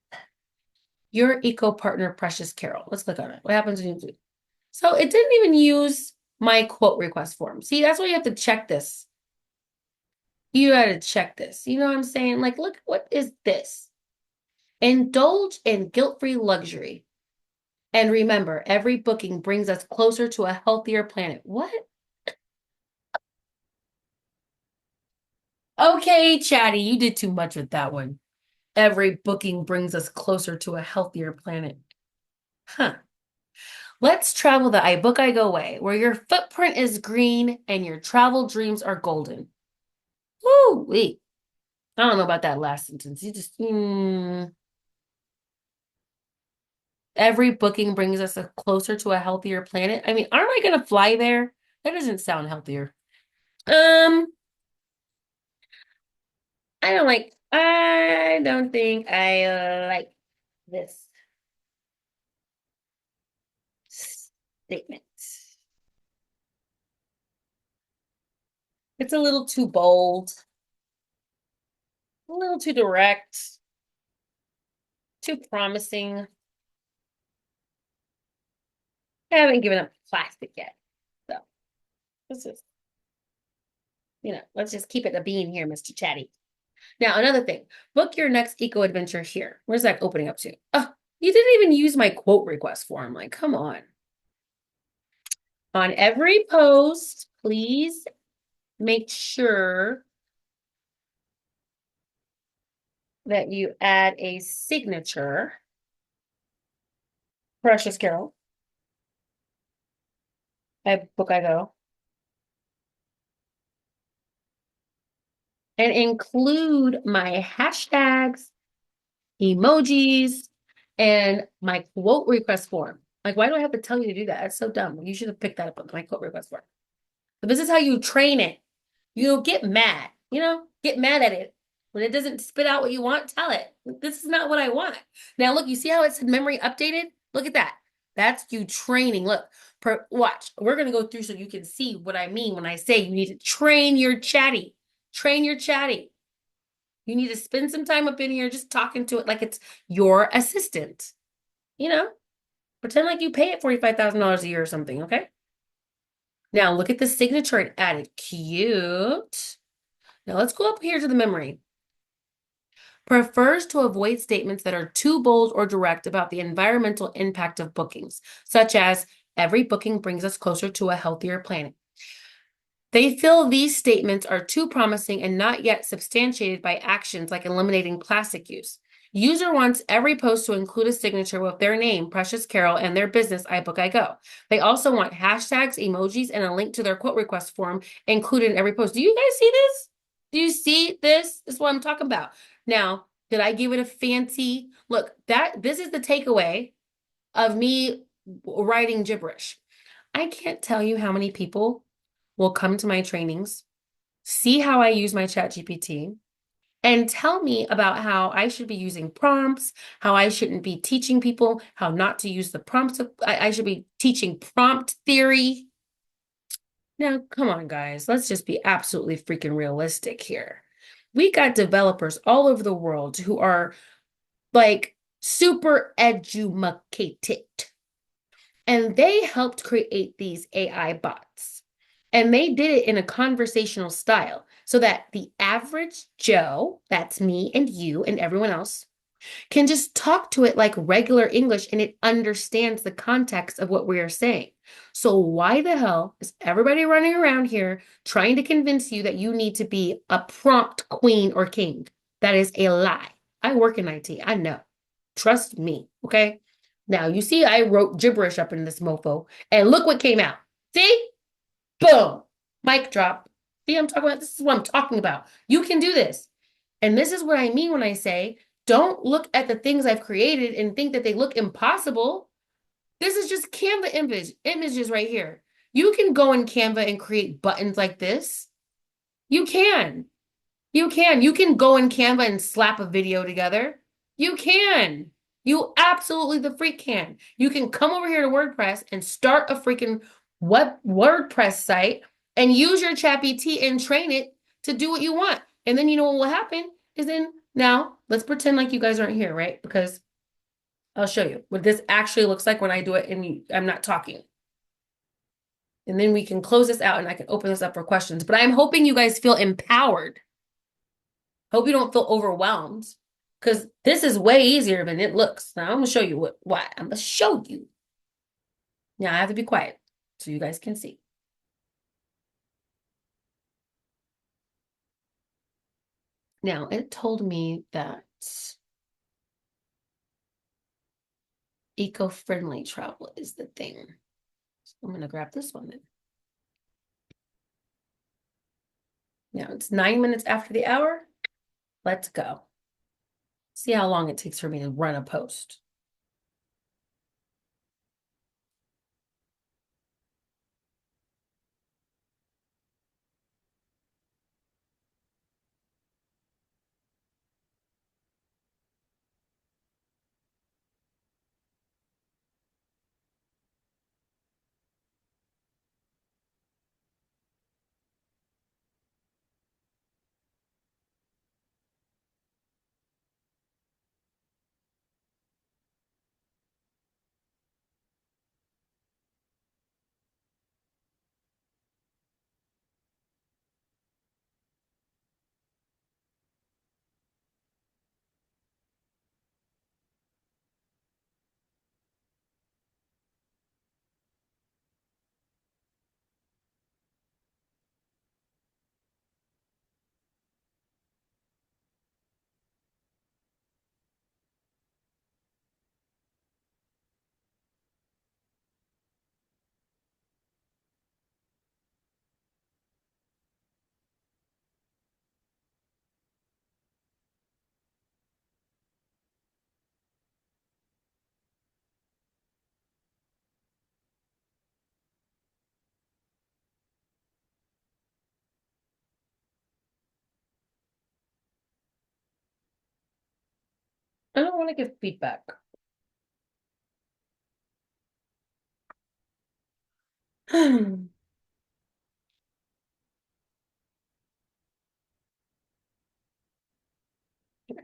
Your eco partner, Precious Carol. Let's click on it. What happens when you do? So it didn't even use my quote request form. See, that's why you have to check this. You got to check this. You know what I'm saying? Like, look, what is this? Indulge in guilt-free luxury. And remember, every booking brings us closer to a healthier planet. What? Okay, Chatty, you did too much with that one. Every booking brings us closer to a healthier planet. Huh. Let's travel the I Book I Go way, where your footprint is green and your travel dreams are golden. Woo, wait. I don't know about that last sentence. Every booking brings us closer to a healthier planet. I mean, aren't I gonna fly there? That doesn't sound healthier. Um, I don't think I like this statement. It's a little too bold, a little too direct, too promising. I haven't given up plastic yet. So let's just, let's just keep it a bean here, Mr. Chatty. Now, another thing, book your next eco adventure here. Where's that opening up to? Oh, you didn't even use my quote request form. Like, come on. On every post, please make sure that you add a signature. Precious Carol, I book I go. And include my hashtags, emojis, and my quote request form. Like, why do I have to tell you to do that? That's so dumb. You should have picked that up on my quote request form. But this is how you train it. You get mad, get mad at it. When it doesn't spit out what you want, tell it. This is not what I want. Now, look, you see how it said memory updated? Look at that. That's you training. Look, watch. We're going to go through so you can see what I mean when I say you need to train your chatty. Train your chatty. You need to spend some time up in here just talking to it like it's your assistant. You know, pretend like you pay it $45,000 a year or something, okay? Now, look at the signature it added. Cute. Now, let's go up here to the memory. Prefers to avoid statements that are too bold or direct about the environmental impact of bookings, such as every booking brings us closer to a healthier planet. They feel these statements are too promising and not yet substantiated by actions like eliminating plastic use. User wants every post to include a signature with their name, Precious Carol, and their business, I Book I Go. They also want hashtags, emojis, and a link to their quote request form included in every post. Do you guys see this? Do you see this? This is what I'm talking about. Now, did I give it a fancy look? This is the takeaway of me writing gibberish. I can't tell you how many people will come to my trainings, see how I use my chat GPT, and tell me about how I should be using prompts, how I shouldn't be teaching people how not to use the prompts. I should be teaching prompt theory. Now, come on, guys. Let's just be absolutely freaking realistic here. We got developers all over the world who are like super educated, and they helped create these AI bots. And they did it in a conversational style so that the average Joe, that's me and you and everyone else, can just talk to it like regular English and it understands the context of what we are saying. So, why the hell is everybody running around here trying to convince you that you need to be a prompt queen or king? That is a lie. I work in IT. I know. Trust me. Okay. Now, you see, I wrote gibberish up in this mofo, and look what came out. See? Boom. Mic drop. See, this is what I'm talking about. You can do this. And this is what I mean when I say, don't look at the things I've created and think that they look impossible. This is just Canva images right here. You can go in Canva and create buttons like this. You can. You can. You can go in Canva and slap a video together. You can. You absolutely the freak can. You can come over here to WordPress and start a freaking WordPress site and use your ChatGPT and train it to do what you want. And then you know what will happen is then now let's pretend like you guys aren't here, right? Because I'll show you what this actually looks like when I do it and I'm not talking. And then we can close this out and I can open this up for questions. But I'm hoping you guys feel empowered. Hope you don't feel overwhelmed because this is way easier than it looks. Now I'm gonna show you why. I'm gonna show you. Now I have to be quiet so you guys can see. Now, it told me that eco-friendly travel is the thing. So I'm gonna grab this one then. Now it's 9 minutes after the hour. Let's go. See how long it takes for me to run a post. I don't want to give feedback. You're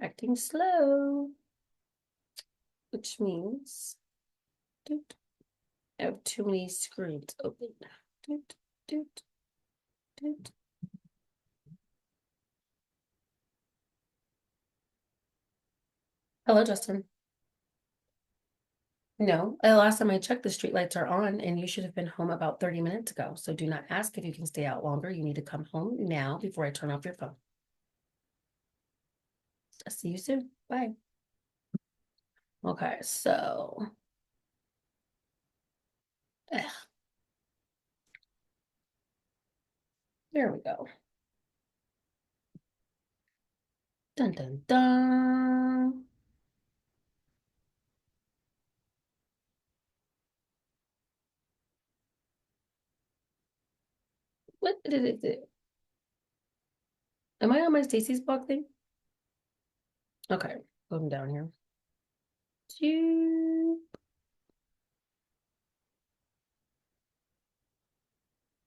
acting slow, which means doot, I have too many screens open. Doot, doot, doot. Hello, Justin. No, the last time I checked, the street lights are on and you should have been home about 30 minutes ago. So do not ask if you can stay out longer. You need to come home now before I turn off your phone. I'll see you soon. Bye. Okay, so there we go. Dun dun dun. What did it do? Am I on my Stacy's blog thing? Okay, going down here.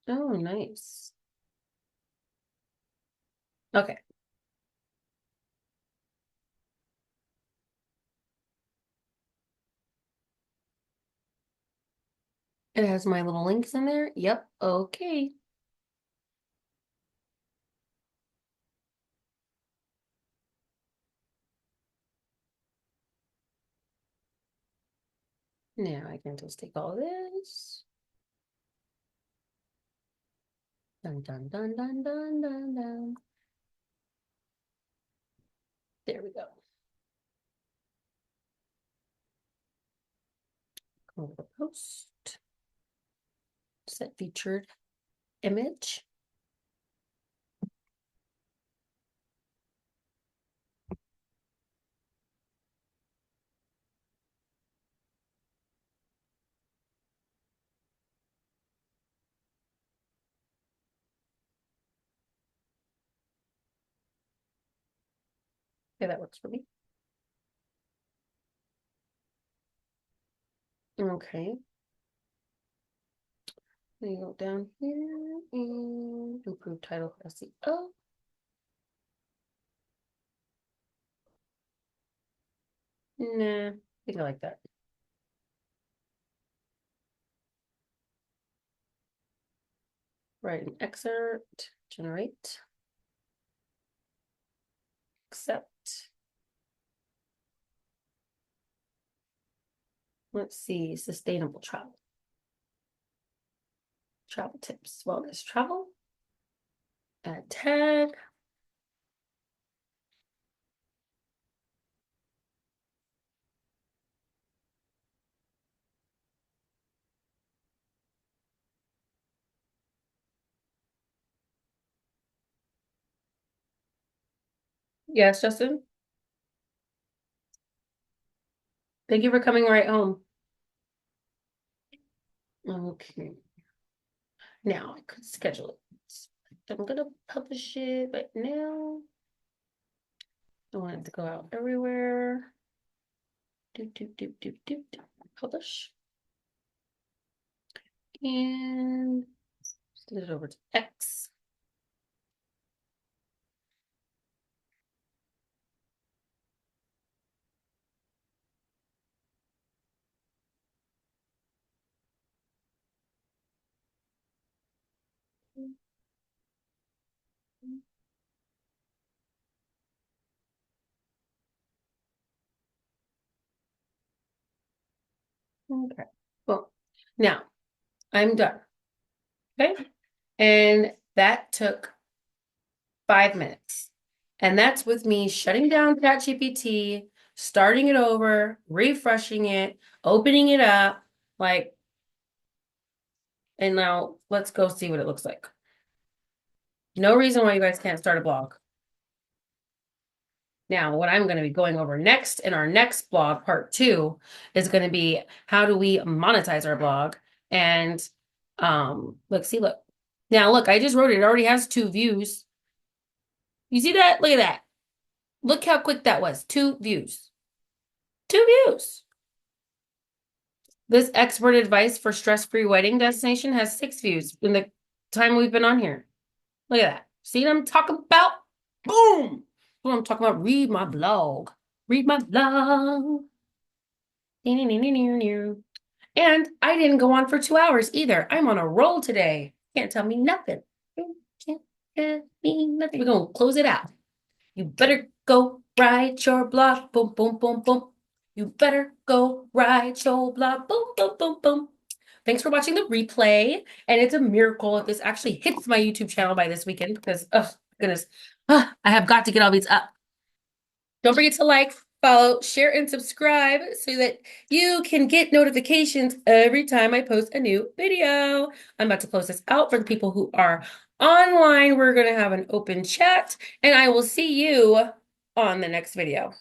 Oh, nice. Okay. It has my little links in there. Yep. Okay. Now I can just take all this. Dun dun dun dun dun dun dun. There we go. Go to the post. Set featured image. Okay, that works for me. Okay. Then you go down here and improve title for SEO. Nah, I think I like that. Write an excerpt, generate, accept. Let's see, sustainable travel. Travel tips, wellness travel. Add tag. Yes, Justin. Thank you for coming right home. Okay. Now I could schedule it. I'm gonna publish it, but now I want it to go out everywhere. Do. Publish. And send it over to X. Okay. Well, now I'm done. Okay. And that took 5 minutes. And that's with me shutting down ChatGPT, starting it over, refreshing it, opening it up, like, and now let's go see what it looks like. No reason why you guys can't start a blog. Now, what I'm going to be going over next in our next blog, part 2, is going to be how do we monetize our blog? And look. Now, look, I just wrote it. It already has 2 views. You see that? Look at that. Look how quick that was. 2 views. 2 views. This expert advice for stress-free wedding destination has 6 views in the time we've been on here. Look at that. See what I'm talking about? Boom! What I'm talking about. Read my blog. Read my blog. And I didn't go on for 2 hours either. I'm on a roll today. Can't tell me nothing. You can't tell me nothing. We're gonna close it out. You better go write your blog. Boom, boom, boom, boom. You better go write your blog. Boom, boom, boom, boom. Thanks for watching the replay. And it's a miracle if this actually hits my YouTube channel by this weekend because, oh, goodness, I have got to get all these up. Don't forget to like, follow, share, and subscribe so that you can get notifications every time I post a new video. I'm about to close this out for the people who are online. We're going to have an open chat, and I will see you on the next video.